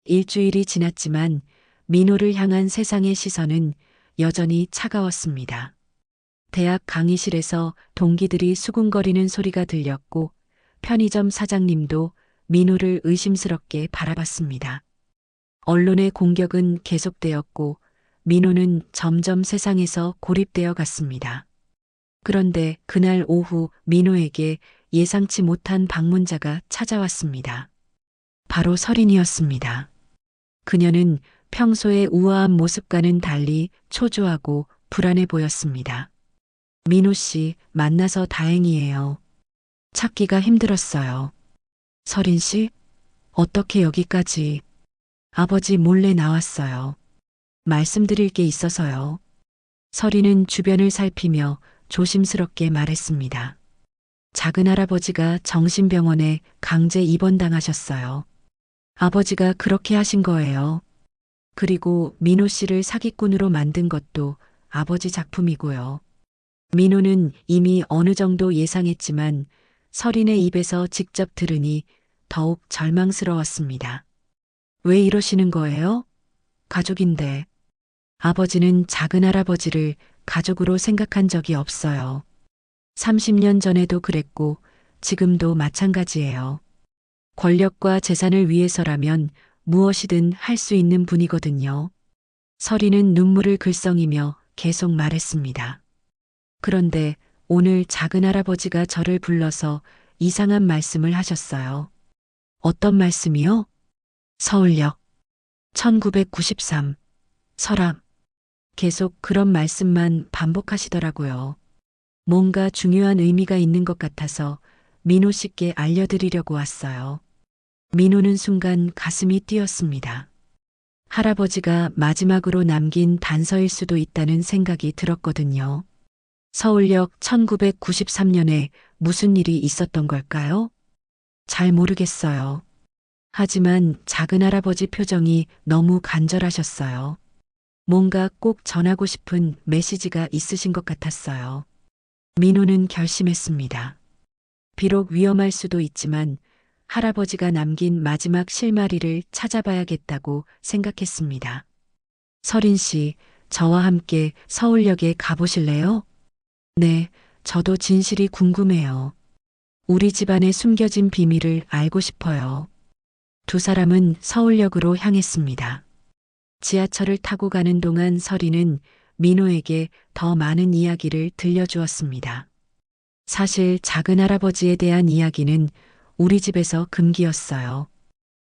S1: 일주일이 지났지만 민호를 향한 세상의 시선은 여전히 차가웠습니다. 대학 강의실에서 동기들이 수군거리는 소리가 들렸고 편의점 사장님도 민호를 의심스럽게 바라봤습니다. 언론의 공격은 계속되었고 민호는 점점 세상에서 고립되어 갔습니다. 그런데 그날 오후 민호에게 예상치 못한 방문자가 찾아왔습니다. 바로 서린이었습니다. 그녀는 평소의 우아한 모습과는 달리 초조하고 불안해 보였습니다. 민호 씨 만나서 다행이에요. 찾기가 힘들었어요. 서린 씨, 어떻게 여기까지? 아버지 몰래 나왔어요. 말씀드릴 게 있어서요. 서린은 주변을 살피며 조심스럽게 말했습니다. 작은 할아버지가 정신병원에 강제 입원당하셨어요. 아버지가 그렇게 하신 거예요. 그리고 민호 씨를 사기꾼으로 만든 것도 아버지 작품이고요. 민호는 이미 어느 정도 예상했지만 서린의 입에서 직접 들으니 더욱 절망스러웠습니다. 왜 이러시는 거예요? 가족인데. 아버지는 작은 할아버지를 가족으로 생각한 적이 없어요. 30년 전에도 그랬고 지금도 마찬가지예요. 권력과 재산을 위해서라면 무엇이든 할 수 있는 분이거든요. 서린은 눈물을 글썽이며 계속 말했습니다. 그런데 오늘 작은 할아버지가 저를 불러서 이상한 말씀을 하셨어요. 어떤 말씀이요? 서울역 1993 서랍. 계속 그런 말씀만 반복하시더라고요. 뭔가 중요한 의미가 있는 것 같아서 민호 씨께 알려드리려고 왔어요. 민호는 순간 가슴이 뛰었습니다. 할아버지가 마지막으로 남긴 단서일 수도 있다는 생각이 들었거든요. 서울역 1993년에 무슨 일이 있었던 걸까요? 잘 모르겠어요. 하지만 작은 할아버지 표정이 너무 간절하셨어요. 뭔가 꼭 전하고 싶은 메시지가 있으신 것 같았어요. 민호는 결심했습니다. 비록 위험할 수도 있지만 할아버지가 남긴 마지막 실마리를 찾아봐야겠다고 생각했습니다. 서린 씨, 저와 함께 서울역에 가보실래요? 네, 저도 진실이 궁금해요. 우리 집안의 숨겨진 비밀을 알고 싶어요. 두 사람은 서울역으로 향했습니다. 지하철을 타고 가는 동안 서린은 민호에게 더 많은 이야기를 들려주었습니다. 사실 작은 할아버지에 대한 이야기는 우리 집에서 금기였어요.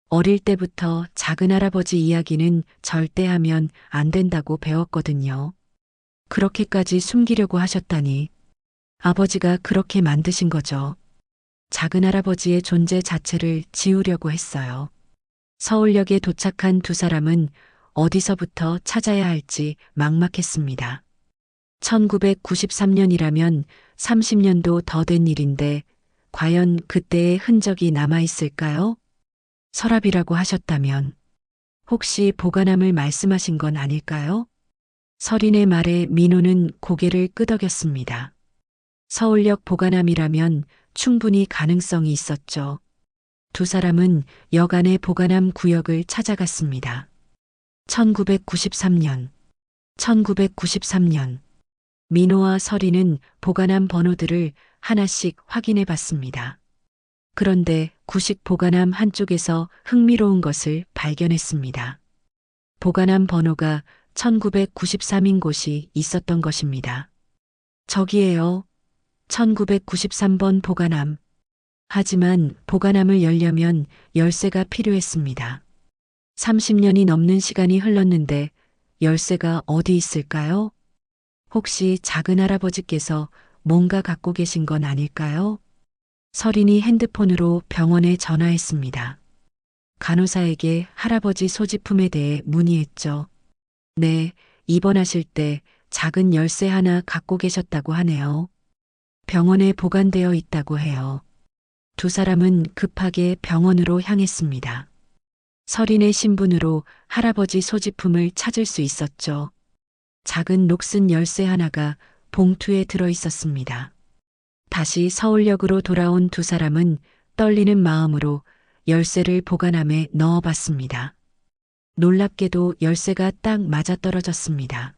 S1: 어릴 때부터 작은 할아버지 이야기는 절대 하면 안 된다고 배웠거든요. 그렇게까지 숨기려고 하셨다니. 아버지가 그렇게 만드신 거죠. 작은 할아버지의 존재 자체를 지우려고 했어요. 서울역에 도착한 두 사람은 어디서부터 찾아야 할지 막막했습니다. 1993년이라면 30년도 더 된 일인데 과연 그때의 흔적이 남아있을까요? 서랍이라고 하셨다면 혹시 보관함을 말씀하신 건 아닐까요? 서린의 말에 민호는 고개를 끄덕였습니다. 서울역 보관함이라면 충분히 가능성이 있었죠. 두 사람은 여간의 보관함 구역을 찾아갔습니다. 1993년. 민호와 서린은 보관함 번호들을 하나씩 확인해 봤습니다. 그런데 구식 보관함 한쪽에서 흥미로운 것을 발견했습니다. 보관함 번호가 1993인 곳이 있었던 것입니다. 저기에요. 1993번 보관함. 하지만 보관함을 열려면 열쇠가 필요했습니다. 30년이 넘는 시간이 흘렀는데 열쇠가 어디 있을까요? 혹시 작은 할아버지께서 뭔가 갖고 계신 건 아닐까요? 서린이 핸드폰으로 병원에 전화했습니다. 간호사에게 할아버지 소지품에 대해 문의했죠. 네, 입원하실 때 작은 열쇠 하나 갖고 계셨다고 하네요. 병원에 보관되어 있다고 해요. 두 사람은 급하게 병원으로 향했습니다. 서린의 신분으로 할아버지 소지품을 찾을 수 있었죠. 작은 녹슨 열쇠 하나가 봉투에 들어 있었습니다. 다시 서울역으로 돌아온 두 사람은 떨리는 마음으로 열쇠를 보관함에 넣어봤습니다. 놀랍게도 열쇠가 딱 맞아떨어졌습니다.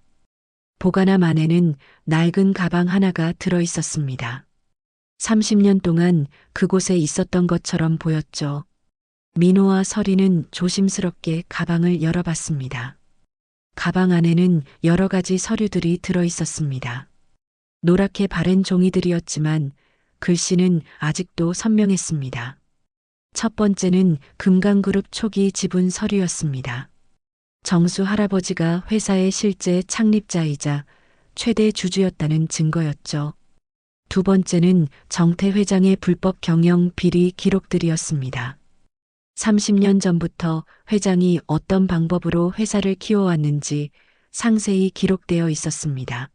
S1: 보관함 안에는 낡은 가방 하나가 들어 있었습니다. 30년 동안 그곳에 있었던 것처럼 보였죠. 민호와 서린은 조심스럽게 가방을 열어봤습니다. 가방 안에는 여러 가지 서류들이 들어 있었습니다. 노랗게 바랜 종이들이었지만 글씨는 아직도 선명했습니다. 첫 번째는 금강그룹 초기 지분 서류였습니다. 정수 할아버지가 회사의 실제 창립자이자 최대 주주였다는 증거였죠. 두 번째는 정태 회장의 불법 경영 비리 기록들이었습니다. 30년 전부터 회장이 어떤 방법으로 회사를 키워왔는지 상세히 기록되어 있었습니다.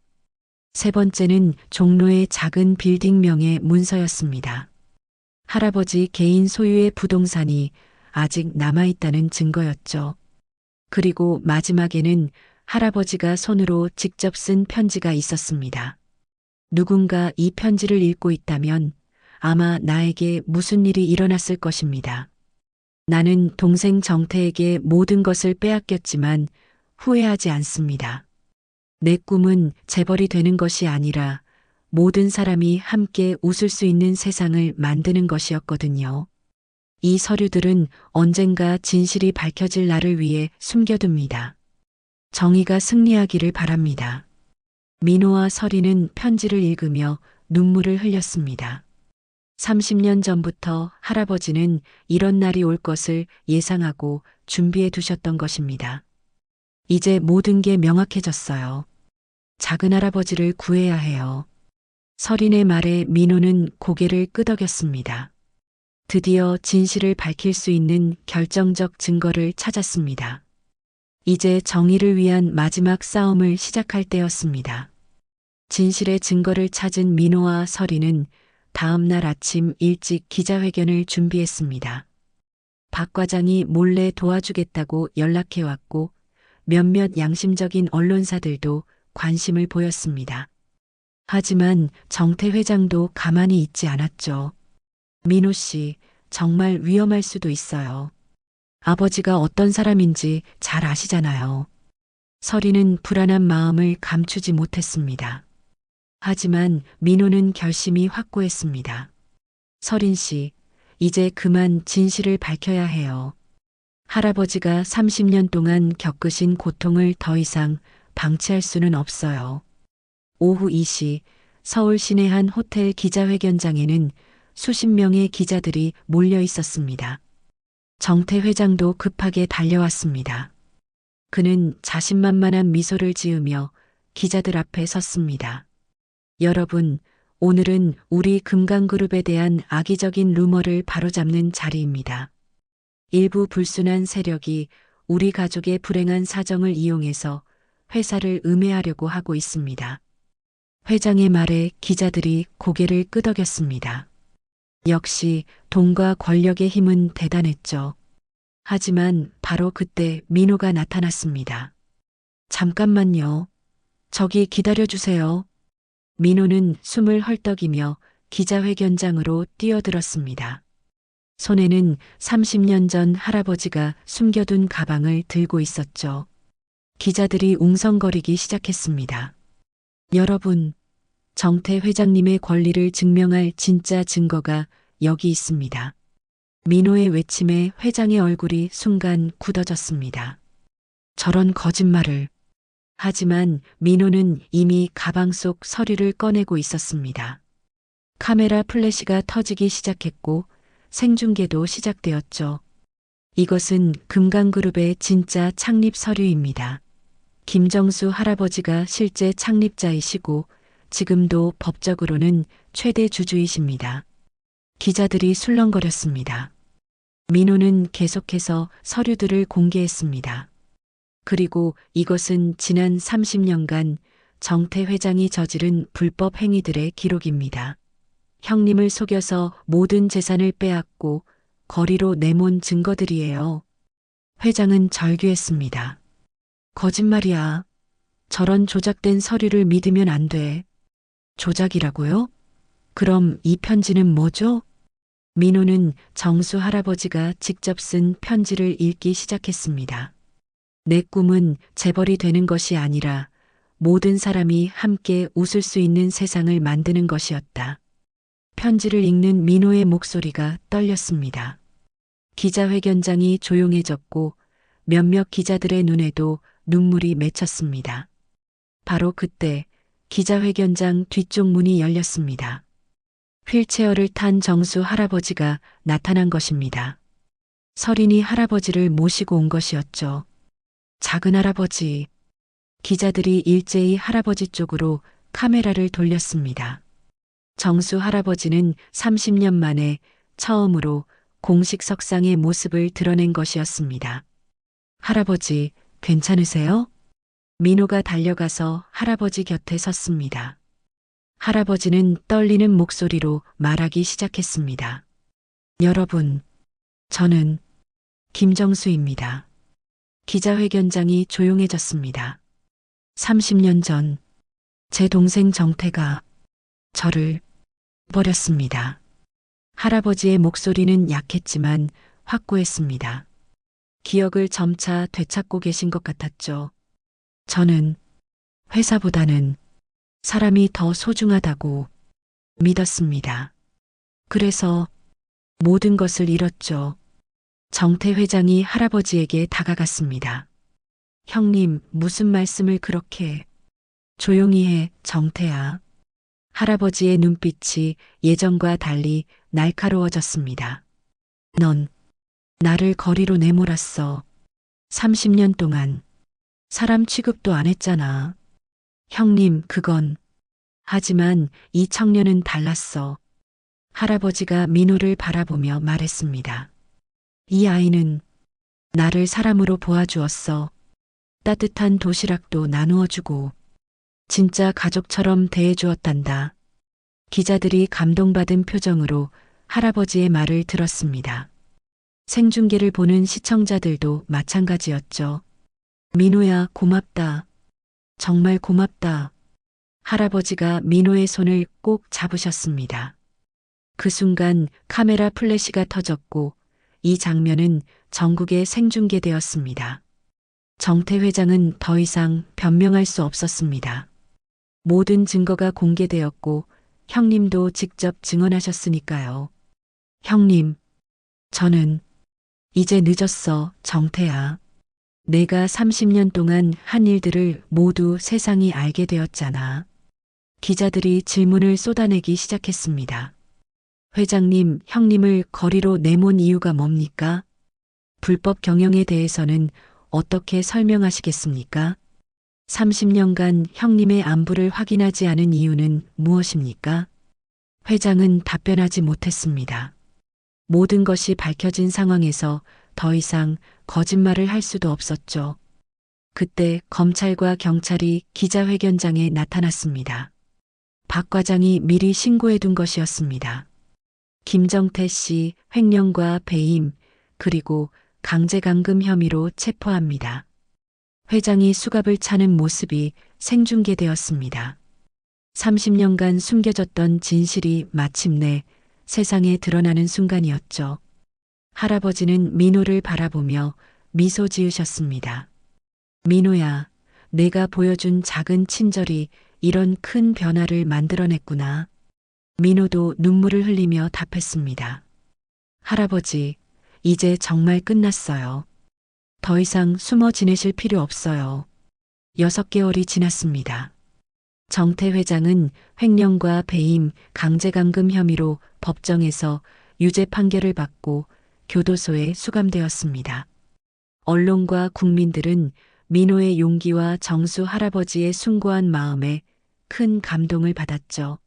S1: 세 번째는 종로의 작은 빌딩명의 문서였습니다. 할아버지 개인 소유의 부동산이 아직 남아있다는 증거였죠. 그리고 마지막에는 할아버지가 손으로 직접 쓴 편지가 있었습니다. 누군가 이 편지를 읽고 있다면 아마 나에게 무슨 일이 일어났을 것입니다. 나는 동생 정태에게 모든 것을 빼앗겼지만 후회하지 않습니다. 내 꿈은 재벌이 되는 것이 아니라 모든 사람이 함께 웃을 수 있는 세상을 만드는 것이었거든요. 이 서류들은 언젠가 진실이 밝혀질 날을 위해 숨겨둡니다. 정의가 승리하기를 바랍니다. 민호와 설이는 편지를 읽으며 눈물을 흘렸습니다. 30년 전부터 할아버지는 이런 날이 올 것을 예상하고 준비해 두셨던 것입니다. 이제 모든 게 명확해졌어요. 작은 할아버지를 구해야 해요. 설인의 말에 민호는 고개를 끄덕였습니다. 드디어 진실을 밝힐 수 있는 결정적 증거를 찾았습니다. 이제 정의를 위한 마지막 싸움을 시작할 때였습니다. 진실의 증거를 찾은 민호와 설이는 다음 날 아침 일찍 기자회견을 준비했습니다. 박 과장이 몰래 도와주겠다고 연락해왔고 몇몇 양심적인 언론사들도 관심을 보였습니다. 하지만 정태 회장도 가만히 있지 않았죠. 민호 씨, 정말 위험할 수도 있어요. 아버지가 어떤 사람인지 잘 아시잖아요. 설이는 불안한 마음을 감추지 못했습니다. 하지만 민호는 결심이 확고했습니다. 설인 씨, 이제 그만 진실을 밝혀야 해요. 할아버지가 30년 동안 겪으신 고통을 더 이상 방치할 수는 없어요. 오후 2시 서울 시내 한 호텔 기자회견장에는 수십 명의 기자들이 몰려 있었습니다. 정태 회장도 급하게 달려왔습니다. 그는 자신만만한 미소를 지으며 기자들 앞에 섰습니다. 여러분, 오늘은 우리 금강그룹에 대한 악의적인 루머를 바로잡는 자리입니다. 일부 불순한 세력이 우리 가족의 불행한 사정을 이용해서 회사를 음해하려고 하고 있습니다. 회장의 말에 기자들이 고개를 끄덕였습니다. 역시 돈과 권력의 힘은 대단했죠. 하지만 바로 그때 민호가 나타났습니다. 잠깐만요. 저기 기다려주세요. 민호는 숨을 헐떡이며 기자회견장으로 뛰어들었습니다. 손에는 30년 전 할아버지가 숨겨둔 가방을 들고 있었죠. 기자들이 웅성거리기 시작했습니다. 여러분, 정태 회장님의 권리를 증명할 진짜 증거가 여기 있습니다. 민호의 외침에 회장의 얼굴이 순간 굳어졌습니다. 저런 거짓말을. 하지만 민호는 이미 가방 속 서류를 꺼내고 있었습니다. 카메라 플래시가 터지기 시작했고 생중계도 시작되었죠. 이것은 금강그룹의 진짜 창립 서류입니다. 김정수 할아버지가 실제 창립자이시고 지금도 법적으로는 최대 주주이십니다. 기자들이 술렁거렸습니다. 민호는 계속해서 서류들을 공개했습니다. 그리고 이것은 지난 30년간 정태 회장이 저지른 불법 행위들의 기록입니다. 형님을 속여서 모든 재산을 빼앗고 거리로 내몬 증거들이에요. 회장은 절규했습니다. 거짓말이야. 저런 조작된 서류를 믿으면 안 돼. 조작이라고요? 그럼 이 편지는 뭐죠? 민호는 정수 할아버지가 직접 쓴 편지를 읽기 시작했습니다. 내 꿈은 재벌이 되는 것이 아니라 모든 사람이 함께 웃을 수 있는 세상을 만드는 것이었다. 편지를 읽는 민호의 목소리가 떨렸습니다. 기자회견장이 조용해졌고 몇몇 기자들의 눈에도 눈물이 맺혔습니다. 바로 그때 기자회견장 뒤쪽 문이 열렸습니다. 휠체어를 탄 정수 할아버지가 나타난 것입니다. 설인이 할아버지를 모시고 온 것이었죠. 작은 할아버지, 기자들이 일제히 할아버지 쪽으로 카메라를 돌렸습니다. 정수 할아버지는 30년 만에 처음으로 공식 석상의 모습을 드러낸 것이었습니다. 할아버지, 괜찮으세요? 민호가 달려가서 할아버지 곁에 섰습니다. 할아버지는 떨리는 목소리로 말하기 시작했습니다. 여러분, 저는 김정수입니다. 기자회견장이 조용해졌습니다. 30년 전, 제 동생 정태가 저를 버렸습니다. 할아버지의 목소리는 약했지만 확고했습니다. 기억을 점차 되찾고 계신 것 같았죠. 저는 회사보다는 사람이 더 소중하다고 믿었습니다. 그래서 모든 것을 잃었죠. 정태 회장이 할아버지에게 다가갔습니다. 형님, 무슨 말씀을 그렇게 조용히 해, 정태야. 할아버지의 눈빛이 예전과 달리 날카로워졌습니다. 넌 나를 거리로 내몰았어. 30년 동안 사람 취급도 안 했잖아. 형님, 그건. 하지만 이 청년은 달랐어. 할아버지가 민호를 바라보며 말했습니다. 이 아이는 나를 사람으로 보아주었어. 따뜻한 도시락도 나누어주고 진짜 가족처럼 대해주었단다. 기자들이 감동받은 표정으로 할아버지의 말을 들었습니다. 생중계를 보는 시청자들도 마찬가지였죠. 민호야, 고맙다. 정말 고맙다. 할아버지가 민호의 손을 꼭 잡으셨습니다. 그 순간 카메라 플래시가 터졌고 이 장면은 전국에 생중계되었습니다. 정태 회장은 더 이상 변명할 수 없었습니다. 모든 증거가 공개되었고 형님도 직접 증언하셨으니까요. 형님, 저는 이제 늦었어, 정태야. 내가 30년 동안 한 일들을 모두 세상이 알게 되었잖아. 기자들이 질문을 쏟아내기 시작했습니다. 회장님, 형님을 거리로 내몬 이유가 뭡니까? 불법 경영에 대해서는 어떻게 설명하시겠습니까? 30년간 형님의 안부를 확인하지 않은 이유는 무엇입니까? 회장은 답변하지 못했습니다. 모든 것이 밝혀진 상황에서 더 이상 거짓말을 할 수도 없었죠. 그때 검찰과 경찰이 기자회견장에 나타났습니다. 박 과장이 미리 신고해둔 것이었습니다. 김정태 씨 횡령과 배임 그리고 강제감금 혐의로 체포합니다. 회장이 수갑을 차는 모습이 생중계되었습니다. 30년간 숨겨졌던 진실이 마침내 세상에 드러나는 순간이었죠. 할아버지는 민호를 바라보며 미소 지으셨습니다. 민호야, 내가 보여준 작은 친절이 이런 큰 변화를 만들어냈구나. 민호도 눈물을 흘리며 답했습니다. 할아버지, 이제 정말 끝났어요. 더 이상 숨어 지내실 필요 없어요. 6개월이 지났습니다. 정태 회장은 횡령과 배임, 강제감금 혐의로 법정에서 유죄 판결을 받고 교도소에 수감되었습니다. 언론과 국민들은 민호의 용기와 정수 할아버지의 숭고한 마음에 큰 감동을 받았죠.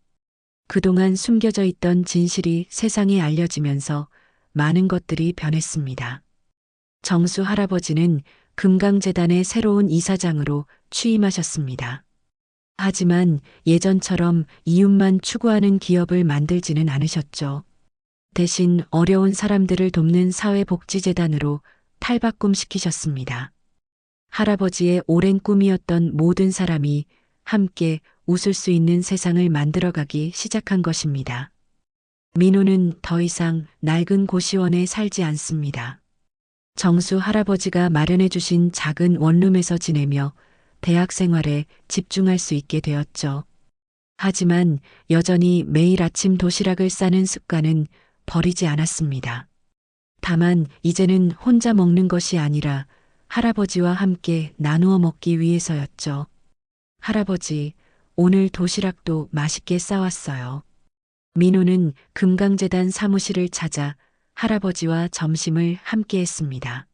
S1: 그동안 숨겨져 있던 진실이 세상에 알려지면서 많은 것들이 변했습니다. 정수 할아버지는 금강재단의 새로운 이사장으로 취임하셨습니다. 하지만 예전처럼 이윤만 추구하는 기업을 만들지는 않으셨죠. 대신 어려운 사람들을 돕는 사회복지재단으로 탈바꿈시키셨습니다. 할아버지의 오랜 꿈이었던 모든 사람이 함께 웃을 수 있는 세상을 만들어가기 시작한 것입니다. 민호는 더 이상 낡은 고시원에 살지 않습니다. 정수 할아버지가 마련해 주신 작은 원룸에서 지내며 대학 생활에 집중할 수 있게 되었죠. 하지만 여전히 매일 아침 도시락을 싸는 습관은 버리지 않았습니다. 다만 이제는 혼자 먹는 것이 아니라 할아버지와 함께 나누어 먹기 위해서였죠. 할아버지, 오늘 도시락도 맛있게 싸왔어요. 민호는 금강재단 사무실을 찾아 할아버지와 점심을 함께 했습니다.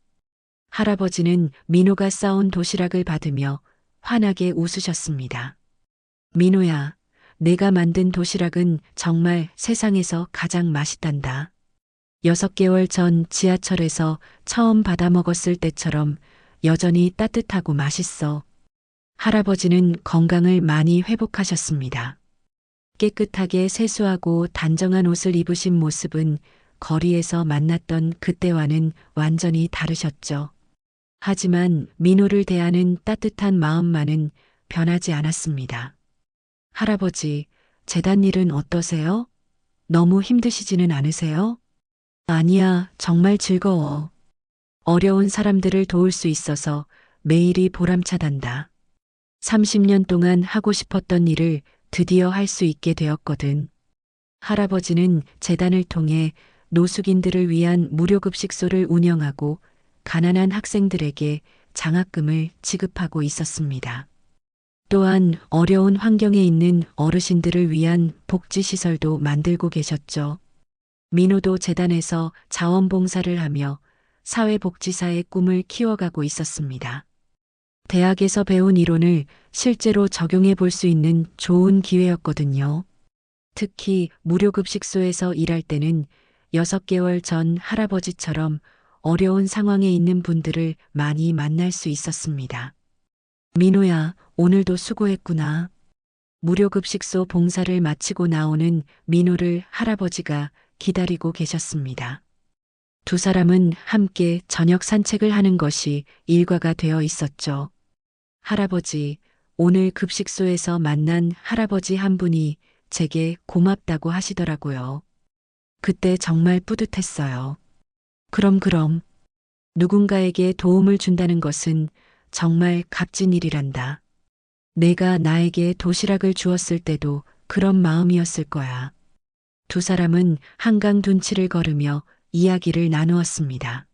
S1: 할아버지는 민호가 싸온 도시락을 받으며 환하게 웃으셨습니다. 민호야, 내가 만든 도시락은 정말 세상에서 가장 맛있단다. 6개월 전 지하철에서 처음 받아 먹었을 때처럼 여전히 따뜻하고 맛있어. 할아버지는 건강을 많이 회복하셨습니다. 깨끗하게 세수하고 단정한 옷을 입으신 모습은 거리에서 만났던 그때와는 완전히 다르셨죠. 하지만 민호를 대하는 따뜻한 마음만은 변하지 않았습니다. 할아버지, 재단 일은 어떠세요? 너무 힘드시지는 않으세요? 아니야, 정말 즐거워. 어려운 사람들을 도울 수 있어서 매일이 보람차단다. 30년 동안 하고 싶었던 일을 드디어 할 수 있게 되었거든. 할아버지는 재단을 통해 노숙인들을 위한 무료급식소를 운영하고 가난한 학생들에게 장학금을 지급하고 있었습니다. 또한 어려운 환경에 있는 어르신들을 위한 복지시설도 만들고 계셨죠. 민호도 재단에서 자원봉사를 하며 사회복지사의 꿈을 키워가고 있었습니다. 대학에서 배운 이론을 실제로 적용해 볼 수 있는 좋은 기회였거든요. 특히 무료급식소에서 일할 때는 6개월 전 할아버지처럼 어려운 상황에 있는 분들을 많이 만날 수 있었습니다. 민호야, 오늘도 수고했구나. 무료급식소 봉사를 마치고 나오는 민호를 할아버지가 기다리고 계셨습니다. 두 사람은 함께 저녁 산책을 하는 것이 일과가 되어 있었죠. 할아버지, 오늘 급식소에서 만난 할아버지 한 분이 제게 고맙다고 하시더라고요. 그때 정말 뿌듯했어요. 그럼. 누군가에게 도움을 준다는 것은 정말 값진 일이란다. 내가 나에게 도시락을 주었을 때도 그런 마음이었을 거야. 두 사람은 한강 둔치를 걸으며 이야기를 나누었습니다.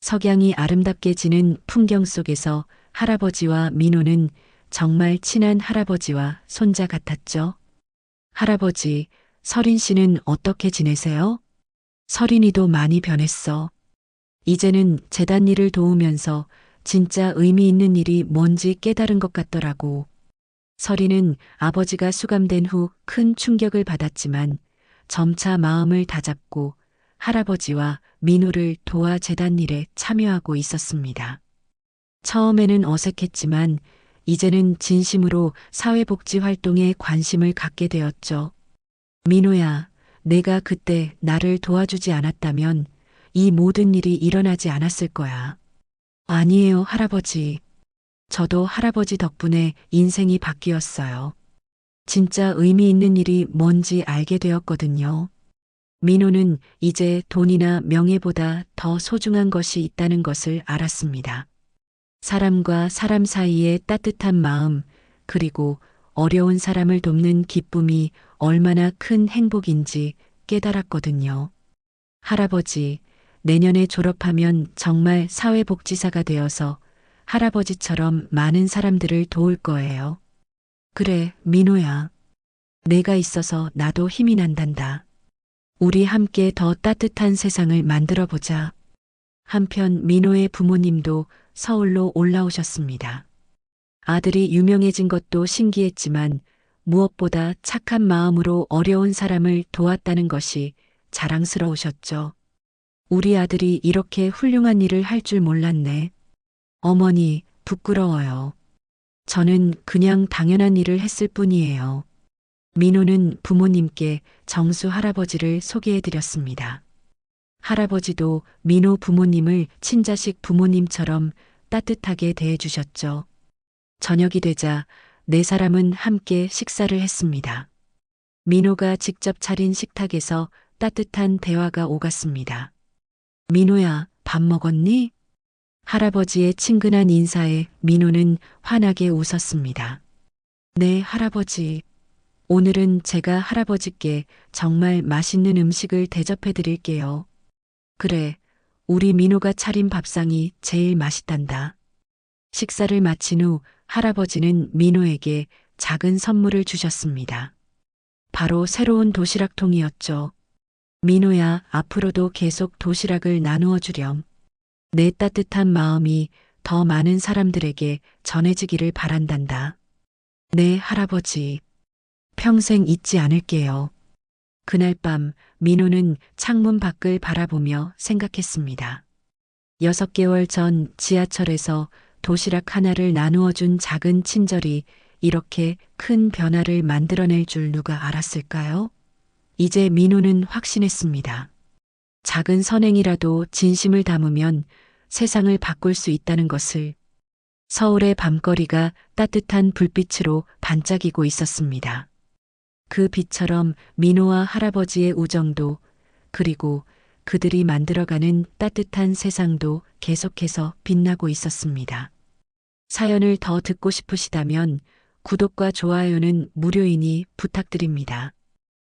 S1: 석양이 아름답게 지는 풍경 속에서 할아버지와 민호는 정말 친한 할아버지와 손자 같았죠. 할아버지, 서린 씨는 어떻게 지내세요? 서린이도 많이 변했어. 이제는 재단 일을 도우면서 진짜 의미 있는 일이 뭔지 깨달은 것 같더라고. 서린은 아버지가 수감된 후 큰 충격을 받았지만 점차 마음을 다잡고 할아버지와 민호를 도와 재단 일에 참여하고 있었습니다. 처음에는 어색했지만 이제는 진심으로 사회복지 활동에 관심을 갖게 되었죠. 민호야, 내가 그때 나를 도와주지 않았다면 이 모든 일이 일어나지 않았을 거야. 아니에요, 할아버지. 저도 할아버지 덕분에 인생이 바뀌었어요. 진짜 의미 있는 일이 뭔지 알게 되었거든요. 민호는 이제 돈이나 명예보다 더 소중한 것이 있다는 것을 알았습니다. 사람과 사람 사이의 따뜻한 마음, 그리고 어려운 사람을 돕는 기쁨이 얼마나 큰 행복인지 깨달았거든요. 할아버지, 내년에 졸업하면 정말 사회복지사가 되어서 할아버지처럼 많은 사람들을 도울 거예요. 그래, 민호야. 내가 있어서 나도 힘이 난단다. 우리 함께 더 따뜻한 세상을 만들어 보자. 한편 민호의 부모님도 서울로 올라오셨습니다. 아들이 유명해진 것도 신기했지만 무엇보다 착한 마음으로 어려운 사람을 도왔다는 것이 자랑스러우셨죠. 우리 아들이 이렇게 훌륭한 일을 할 줄 몰랐네. 어머니, 부끄러워요. 저는 그냥 당연한 일을 했을 뿐이에요. 민호는 부모님께 정수 할아버지를 소개해드렸습니다. 할아버지도 민호 부모님을 친자식 부모님처럼 따뜻하게 대해주셨죠. 저녁이 되자 네 사람은 함께 식사를 했습니다. 민호가 직접 차린 식탁에서 따뜻한 대화가 오갔습니다. 민호야, 밥 먹었니? 할아버지의 친근한 인사에 민호는 환하게 웃었습니다. 네, 할아버지. 오늘은 제가 할아버지께 정말 맛있는 음식을 대접해 드릴게요. 그래, 우리 민호가 차린 밥상이 제일 맛있단다. 식사를 마친 후 할아버지는 민호에게 작은 선물을 주셨습니다. 바로 새로운 도시락통이었죠. 민호야, 앞으로도 계속 도시락을 나누어 주렴. 내 따뜻한 마음이 더 많은 사람들에게 전해지기를 바란단다. 네, 할아버지. 평생 잊지 않을게요. 그날 밤 민호는 창문 밖을 바라보며 생각했습니다. 6개월 전 지하철에서 도시락 하나를 나누어 준 작은 친절이 이렇게 큰 변화를 만들어낼 줄 누가 알았을까요? 이제 민호는 확신했습니다. 작은 선행이라도 진심을 담으면 세상을 바꿀 수 있다는 것을. 서울의 밤거리가 따뜻한 불빛으로 반짝이고 있었습니다. 그 빛처럼 민호와 할아버지의 우정도, 그리고 그들이 만들어가는 따뜻한 세상도 계속해서 빛나고 있었습니다. 사연을 더 듣고 싶으시다면 구독과 좋아요는 무료이니 부탁드립니다.